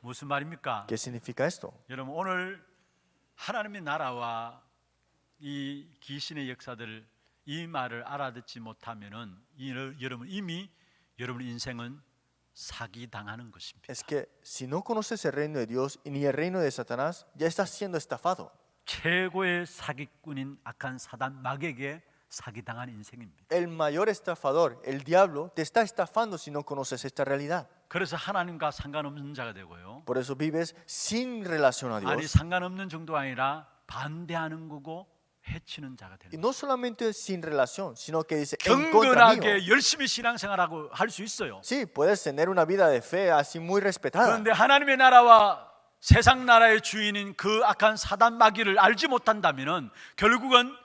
무슨 말입니까? ¿Qué significa esto? 여러분 오늘 하나님의 나라와 이 귀신의 역사들 이 말을 알아듣지 못하면은 여러분 이미 여러분 인생은 사기 당하는 것입니다. Es que si no conoces el reino de Dios y ni el reino de Satanás, ya estás siendo estafado. 최고의 사기꾼인 악한 사단 마귀에게 사기당한 인생입니다. El mayor estafador, el diablo, te está estafando si no conoces esta realidad. 그래서 하나님과 상관없는 자가 되고요. Por eso vives sin relación a 아니 Dios. 상관없는 정도가 아니라 반대하는 거고 해치는 자가 Y 되는 no solamente sin relación, sino que dice en contra mío. 경건하게 열심히 신앙생활하고 할 수 있어요. Sí, puedes tener una vida de fe así muy respetada. 그런데 하나님의 나라와 세상 나라의 주인인 그 악한 사단 마귀를 알지 못한다면은 결국은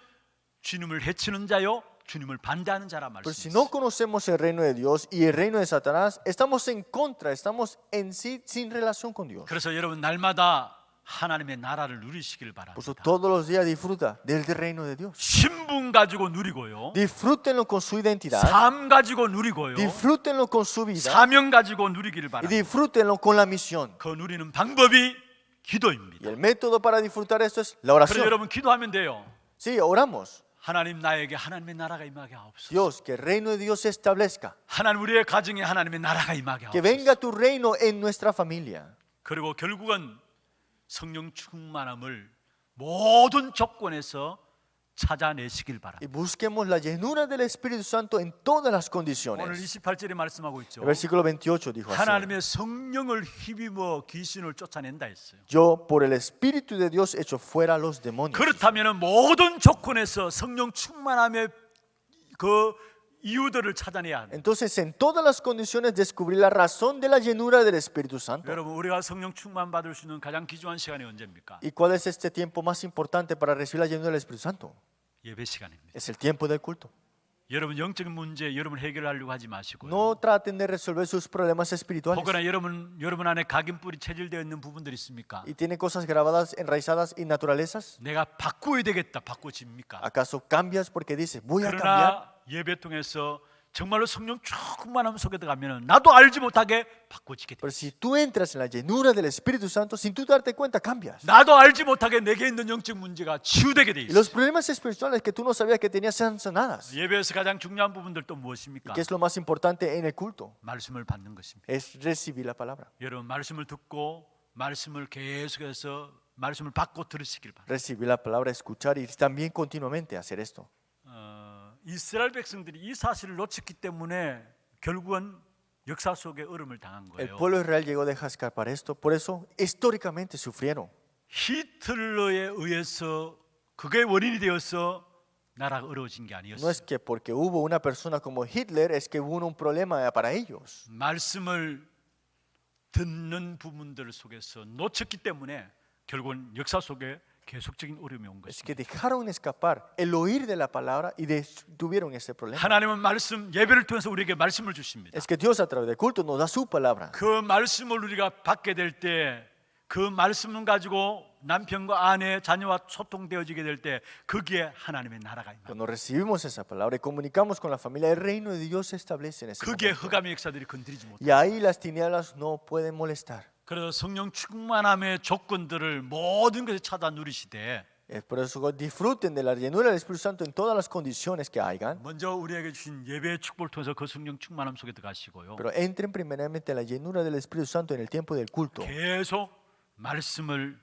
주님을 해치는 자요 주님을 반대하는 자라 Pero si 말씀이에요. no conocemos el reino de Dios y el reino de Satanás, estamos en contra, estamos en sí sin relación con Dios. 그래서 여러분 날마다 하나님의 나라를 누리시길 Por 바랍니다. eso todos los días disfruta del reino de Dios. 신분 가지고 누리고요. Disfrútenlo con su identidad, 삶 가지고 누리고요. disfrútenlo con su vida 사명 가지고 누리기를 y 바랍니다. disfrútenlo con la misión. 그 누리는 방법이 Y 기도입니다. el método para disfrutar esto es la 그래서 oración. 여러분 기도하면 돼요. Sí, oramos. 하나님 나에게 하나님의 나라가 임하게 하옵소서. Dios, que el reino de Dios se establezca. 하나님 우리의 가정에 하나님의 나라가 임하게 Que 하옵소서. venga tu reino en nuestra familia. 그리고 결국은 성령 충만함을 모든 조건에서 찾아내시길 Y 바랍니다. busquemos la llenura del Espíritu Santo en todas las 오늘 condiciones. 28절에 말씀하고 있죠. El versículo 28 dijo así. 하나님의 성령을 힘입어 귀신을 쫓아낸다 했어요. Yo por el Espíritu de Dios echo fuera a los demonios. 그렇다면 모든 조건에서 성령 충만함의 그 이유들을 찾아내야 합니다. Entonces, en todas las condiciones descubrir la razón de la llenura del Espíritu Santo. 여러분, 우리가 성령 충만 받을 수 있는 가장 귀중한 시간이 언제입니까? ¿Y cuál es este tiempo más importante para recibir la llenura del Espíritu Santo? 예배 시간입니다. Es el tiempo del culto. 여러분 영적인 문제 여러분 해결하려고 하지 마시고요. No traten de resolver sus problemas espirituales. 혹여나 여러분 안에 각인뿔이 체질되어 있는 부분들이 있습니까? ¿Y tiene cosas grabadas, enraizadas y naturalezas? 내가 바꾸어야 되겠다. 바꿔집니까? ¿Acaso cambias porque dices, voy a cambiar? 그러나 예배 통해서 정말로 성령 충만함 속에 들어가면 나도 알지 못하게 바꿔지게 돼. Pero si tú entras en la llenura del Espíritu Santo, sin tú darte cuenta, cambias. 나도 알지 못하게 내게 있는 영적 문제가 치유되게 돼 Y 있어. los problemas espirituales que tú no sabías que tenías sean sanadas. 예배에서 가장 중요한 부분들 또 무엇입니까? ¿Qué es lo más importante en el culto? 말씀을 받는 것입니다. Es recibir la palabra. 여러분 말씀을 듣고 말씀을 계속해서 말씀을 받고 들으시길 바랍니다. Recibir la palabra, escuchar y también continuamente hacer esto. 이스라엘 백성들이 이 사실을 놓쳤기 때문에 결국은 역사 속에 얼음을 당한 El 거예요. pueblo de Israel llegó a dejar escapar esto, por eso históricamente sufrieron. 히틀러에 의해서 그게 원인이 되어서 나라가 어려워진 게 No 아니었어요. es que porque hubo una persona como Hitler es que hubo un problema para ellos. 말씀을 듣는 부분들 속에서 놓쳤기 때문에 결국은 역사 속에 계속적인 어려움이 온 Es 것입니다. que dejaron escapar el oír de la palabra y tuvieron ese problema. 하나님은 말씀 예배를 통해서 우리에게 말씀을 주십니다. Es que Dios a través del culto nos da su palabra. 그 말씀을 우리가 받게 될 때 그 말씀을 가지고 남편과 아내, 자녀와 소통되어지게 될 때 거기에 하나님의 나라가 임합니다. Cuando recibimos esa palabra y comunicamos con la familia, el reino de Dios se establece en ese 거기에 momento. 흑암의 역사들이 건드리지 못합니다. Y ahí las tinieblas no pueden molestar. 그래서 성령 충만함의 조건들을 모든 것에 찾아 누리시되 Es por eso disfruten de la llenura del Espíritu Santo en todas las condiciones que hayan. 먼저 우리에게 주신 예배의 축복을 통해서 그 성령 충만함 속에 들어가시고요. Pero entren primeramente en la llenura del Espíritu Santo en el tiempo del culto. 계속 말씀을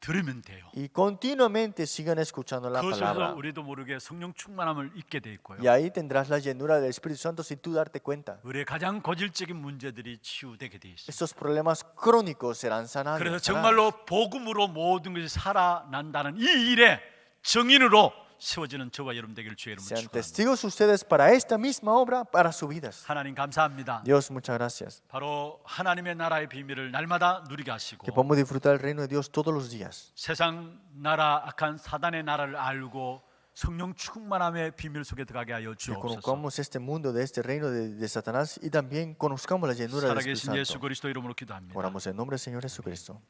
들으면 돼요. Y continuamente sigan escuchando la 그것에서 palabra. 우리도 모르게 성령 충만함을 잊게 돼 있고요. Y ahí tendrás la llenura del Espíritu Santo sin tú darte cuenta. 우리의 가장 고질적인 문제들이 치유되게 돼 있어요. Estos problemas crónicos serán sanados. 그래서 정말로 복음으로 모든 것이 살아난다는 이 일에 정인으로 세워지는 저와 여러분 되기를 주의 이름으로 Sean 축원합니다. testigos ustedes para esta misma obra, para sus vidas. 하나님 감사합니다. Dios, muchas gracias. 바로 하나님의 나라의 비밀을 날마다 누리게 하시고 Que podamos disfrutar el reino de Dios todos los días. 세상 나라 악한 사단의 나라를 알고 성령 충만함의 비밀 속에 들어가게 하여 Que 주옵소서. conozcamos este mundo de este reino de Satanás y también conozcamos la llenura del Espíritu 살아계신 예수 Santo. 그리스도 이름으로 기도합니다. Oramos en nombre del Señor Jesucristo.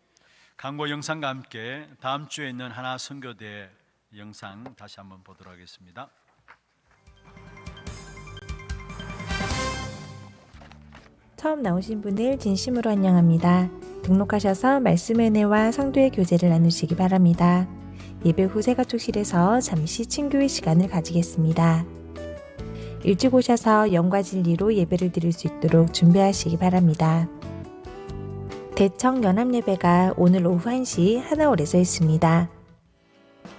광고 영상과 함께 다음 주에 있는 하나 선교대 영상 다시 한번 보도록 하겠습니다. 처음 나오신 분을 진심으로 환영합니다. 등록하셔서 말씀의 은혜와 성도의 교제를 나누시기 바랍니다. 예배 후 세가족실에서 잠시 친교의 시간을 가지겠습니다. 일찍 오셔서 영과 진리로 예배를 드릴 수 있도록 준비하시기 바랍니다. 대청 연합예배가 오늘 오후 1시 하나홀에서 있습니다.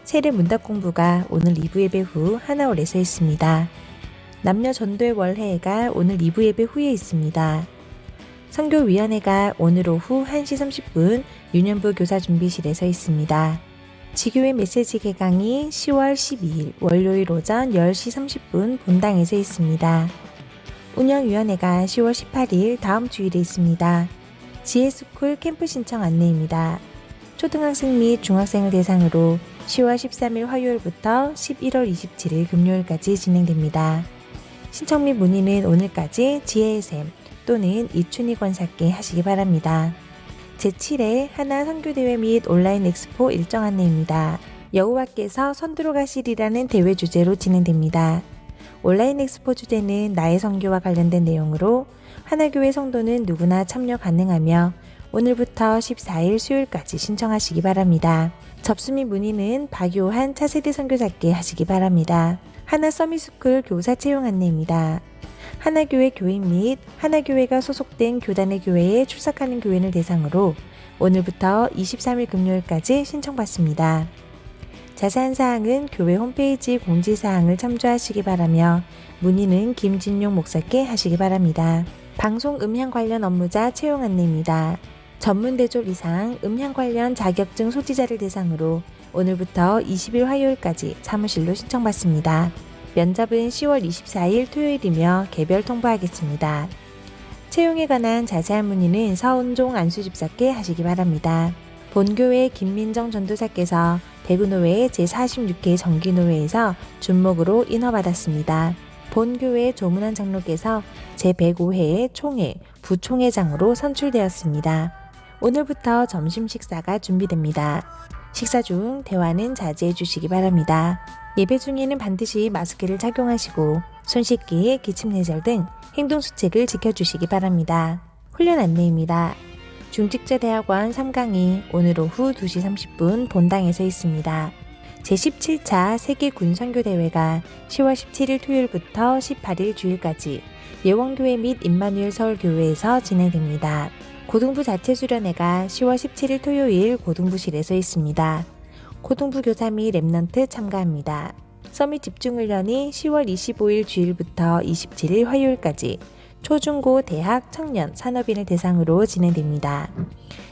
세례 문답 공부가 오늘 2부 예배 후 하나홀에서 있습니다. 남녀 전도의 월회가 오늘 2부 예배 후에 있습니다. 선교위원회가 오늘 오후 1시 30분 유년부 교사준비실에서 있습니다. 지교회 메시지 개강이 10월 12일 월요일 오전 10시 30분 본당에서 있습니다. 운영위원회가 10월 18일 다음 주일에 있습니다. 지혜스쿨 캠프 신청 안내입니다. 초등학생 및 중학생을 대상으로 10월 13일 화요일부터 11월 27일 금요일까지 진행됩니다. 신청 및 문의는 오늘까지 지혜의 샘 또는 이춘희 권사께 하시기 바랍니다. 제7회 하나 선교대회 및 온라인 엑스포 일정 안내입니다. 여호와께서 선두로 가시리라는 대회 주제로 진행됩니다. 온라인 엑스포 주제는 나의 선교와 관련된 내용으로 하나교회 성도는 누구나 참여 가능하며 오늘부터 14일 수요일까지 신청하시기 바랍니다. 접수 및 문의는 박요한 차세대 선교사께 하시기 바랍니다. 하나 서밋스쿨 교사 채용 안내입니다. 하나교회 교인 및 하나교회가 소속된 교단의 교회에 출석하는 교인을 대상으로 오늘부터 23일 금요일까지 신청받습니다. 자세한 사항은 교회 홈페이지 공지사항을 참조하시기 바라며 문의는 김진용 목사께 하시기 바랍니다. 방송 음향 관련 업무자 채용 안내입니다. 전문 대졸 이상 음향 관련 자격증 소지자를 대상으로 오늘부터 20일 화요일까지 사무실로 신청받습니다. 면접은 10월 24일 토요일이며 개별 통보하겠습니다. 채용에 관한 자세한 문의는 서운종 안수집사께 하시기 바랍니다. 본교회 김민정 전도사께서 대구노회 제46회 정기노회에서 준목으로 인허받았습니다. 본교회 조문환 장로께서 제105회 총회 부총회장으로 선출되었습니다. 오늘부터 점심 식사가 준비됩니다. 식사 중 대화는 자제해 주시기 바랍니다. 예배 중에는 반드시 마스크를 착용하시고 손 씻기, 기침 예절 등 행동수칙을 지켜주시기 바랍니다. 훈련 안내입니다. 중직자대학원 3강이 오늘 오후 2시 30분 본당에서 있습니다. 제17차 세계군선교대회가 10월 17일 토요일부터 18일 주일까지 예원교회 및 임마누엘 서울교회에서 진행됩니다. 고등부 자체수련회가 10월 17일 토요일 고등부실에서 있습니다. 고등부 교사 및 랩넌트 참가합니다. 서밋 집중훈련이 10월 25일 주일부터 27일 화요일까지 초중고 대학 청년 산업인을 대상으로 진행됩니다.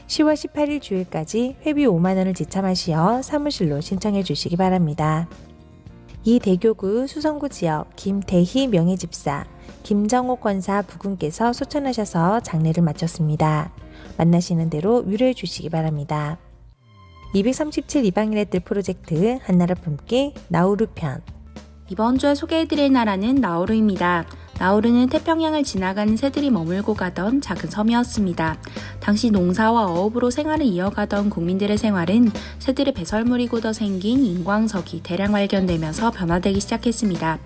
10월 18일 주일까지 회비 5만 원을 지참하시어 사무실로 신청해 주시기 바랍니다. 이 대교구 수성구 지역 김대희 명예집사, 김정옥 권사 부군께서 소천하셔서 장례를 마쳤습니다. 만나시는 대로 위로해 주시기 바랍니다. 237 이방인의 뜰 프로젝트 한나라 품기 나우루 편. 이번 주에 소개해드릴 나라는 나우루입니다. 나우루는 태평양을 지나가는 새들이 머물고 가던 작은 섬이었습니다. 당시 농사와 어업으로 생활을 이어가던 국민들의 생활은 새들의 배설물이 굳어 생긴 인광석이 대량 발견되면서 변화되기 시작했습니다.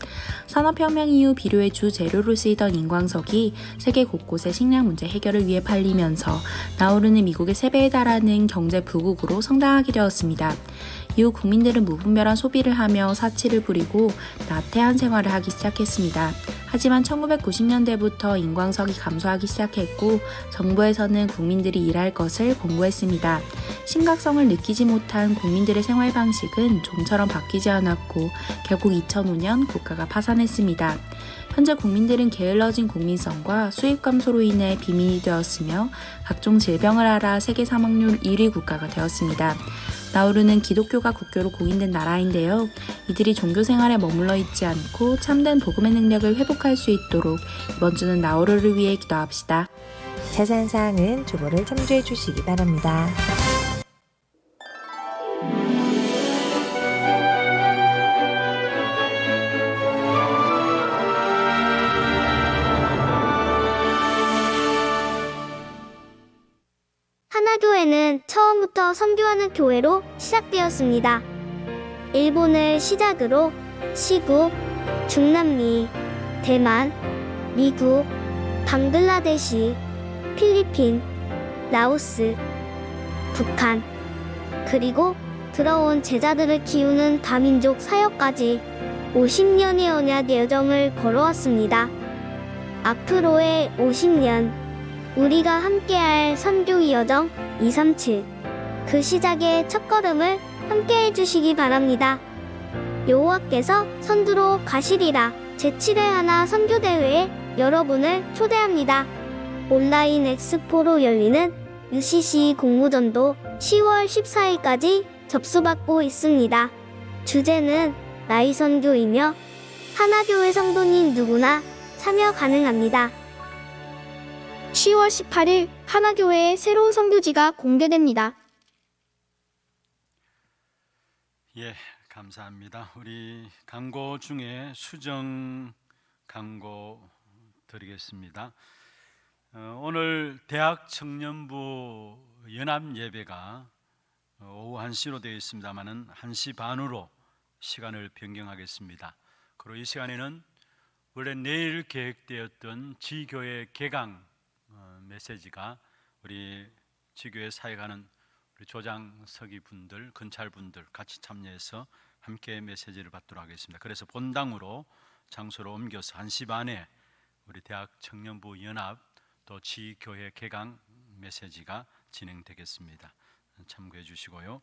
산업혁명 이후 비료의 주 재료로 쓰이던 인광석이 세계 곳곳의 식량 문제 해결을 위해 팔리면서 나우루는 미국의 3배에 달하는 경제 부국으로 성장하게 되었습니다. 이후 국민들은 무분별한 소비를 하며 사치를 부리고 나태한 생활을 하기 시작했습니다. 하지만 1990년대부터 인광석이 감소하기 시작했고 정부에서는 국민들이 일할 것을 권고했습니다. 심각성을 느끼지 못한 국민들의 생활 방식은 좀처럼 바뀌지 않았고 결국 2005년 국가가 파산했습니다. 현재 국민들은 게을러진 국민성과 수입 감소로 인해 빈민이 되었으며 각종 질병을 앓아 세계 사망률 1위 국가가 되었습니다. 나우루는 기독교가 국교로 공인된 나라인데요. 이들이 종교 생활에 머물러 있지 않고 참된 복음의 능력을 회복할 수 있도록 이번 주는 나우루를 위해 기도합시다. 자세한 사항은 주보를 참조해 주시기 바랍니다. 하나교회는 처음부터 선교하는 교회로 시작되었습니다. 일본을 시작으로 시국, 중남미, 대만, 미국, 방글라데시, 필리핀, 라오스, 북한, 그리고 들어온 제자들을 키우는 다민족 사역까지 50년의 언약 여정을 걸어왔습니다. 앞으로의 50년 우리가 함께할 선교 여정 237 그 시작의 첫걸음을 함께해 주시기 바랍니다. 여호와께서 선두로 가시리라 제7회 하나 선교대회에 여러분을 초대합니다. 온라인 엑스포로 열리는 UCC 공모전도 10월 14일까지 접수받고 있습니다. 주제는 나이 선교이며 하나교회 성도님 누구나 참여 가능합니다. 10월 18일 하나교회의 새로운 선교지가 공개됩니다. 예, 감사합니다. 우리 강고 중에 수정 강고 드리겠습니다. 오늘 대학 청년부 연합 예배가 오후 1시로 되어 있습니다만은 1시 반으로 시간을 변경하겠습니다. 그리고 이 시간에는 원래 내일 계획되었던 지교회 개강 메시지가 우리 지교회 사역하는 우리 조장 서기 분들, 건찰 분들 같이 참여해서 함께 메시지를 받도록 하겠습니다. 그래서 본당으로 장소를 옮겨서 1시 반에 우리 대학 청년부 연합 또 지교회 개강 메시지가 진행되겠습니다. 참고해 주시고요.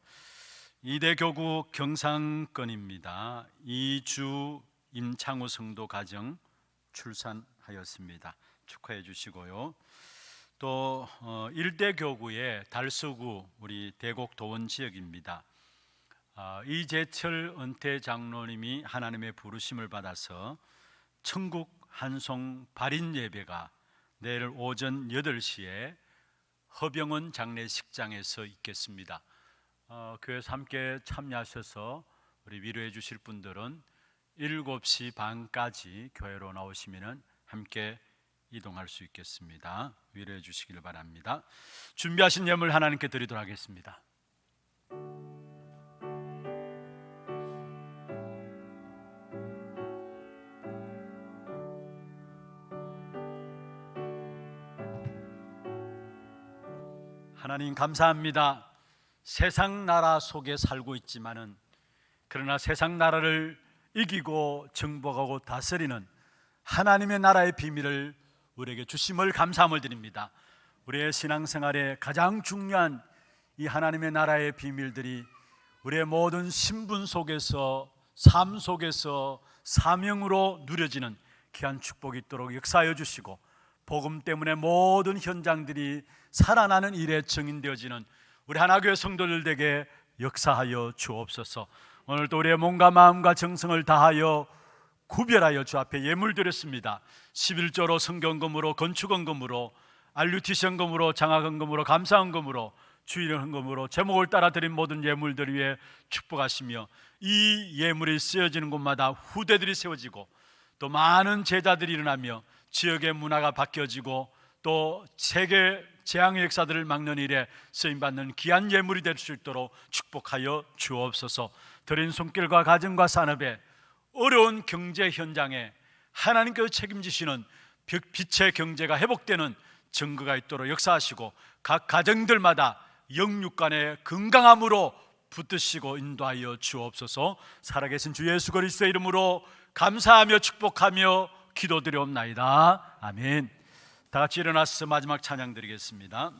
이대교구 경상권입니다. 이주 임창우 성도 가정 출산하였습니다. 축하해 주시고요. 또 일대교구의 달서구 우리 대곡 도원 지역입니다. 이재철 은퇴 장로님이 하나님의 부르심을 받아서 천국 한송 발인 예배가 내일 오전 8시에 허병원 장례식장에서 있겠습니다. 교회에서 함께 참여하셔서 우리 위로해 주실 분들은 7시 반까지 교회로 나오시면 함께 이동할 수 있겠습니다. 위로해 주시길 바랍니다. 준비하신 예물 하나님께 드리도록 하겠습니다. 하나님 감사합니다. 세상 나라 속에 살고 있지만은 그러나 세상 나라를 이기고 정복하고 다스리는 하나님의 나라의 비밀을 우리에게 주심을 감사함을 드립니다. 우리의 신앙생활에 가장 중요한 이 하나님의 나라의 비밀들이 우리의 모든 신분 속에서 삶 속에서 사명으로 누려지는 귀한 축복이 있도록 역사하여 주시고 복음 때문에 모든 현장들이 살아나는 일에 증인되어지는 우리 하나교회 성도들에게 역사하여 주옵소서. 오늘도 우리의 몸과 마음과 정성을 다하여 구별하여 주 앞에 예물 드렸습니다. 11조로 성경금으로 건축헌금으로 알류티션금으로 장학헌금으로 감사헌금으로 주일헌금으로 제목을 따라 드린 모든 예물들 위에 축복하시며 이 예물이 쓰여지는 곳마다 후대들이 세워지고 또 많은 제자들이 일어나며 지역의 문화가 바뀌어지고 또 세계 재앙의 역사들을 막는 일에 쓰임받는 귀한 예물이 될 수 있도록 축복하여 주옵소서. 드린 손길과 가정과 산업에 어려운 경제 현장에 하나님께서 책임지시는 빛의 경제가 회복되는 증거가 있도록 역사하시고 각 가정들마다 영육간의 건강함으로 붙드시고 인도하여 주옵소서. 살아계신 주 예수 그리스도의 이름으로 감사하며 축복하며 기도드리옵나이다. 아멘. 다 같이 일어나서 마지막 찬양 드리겠습니다.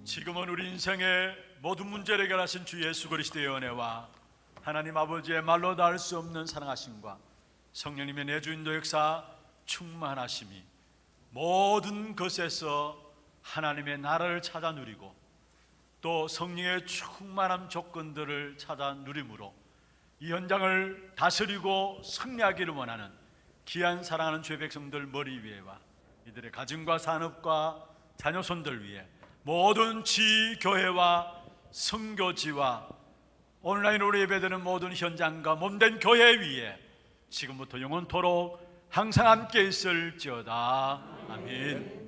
지금은 우리 인생의 모든 문제를 해결하신 주 예수 그리스도의 은혜와 하나님 아버지의 말로 닿을 수 없는 사랑하심과 성령님의 내주인도 역사 충만하심이 모든 것에서 하나님의 나라를 찾아 누리고 또 성령의 충만한 조건들을 찾아 누림으로 이 현장을 다스리고 승리하기를 원하는 귀한 사랑하는 주의 백성들 머리 위에와 이들의 가정과 산업과 자녀손들 위해 모든 지교회와 선교지와 온라인으로 예배드리는 모든 현장과 몸된 교회 위에 지금부터 영원토록 항상 함께 있을지어다. 아멘.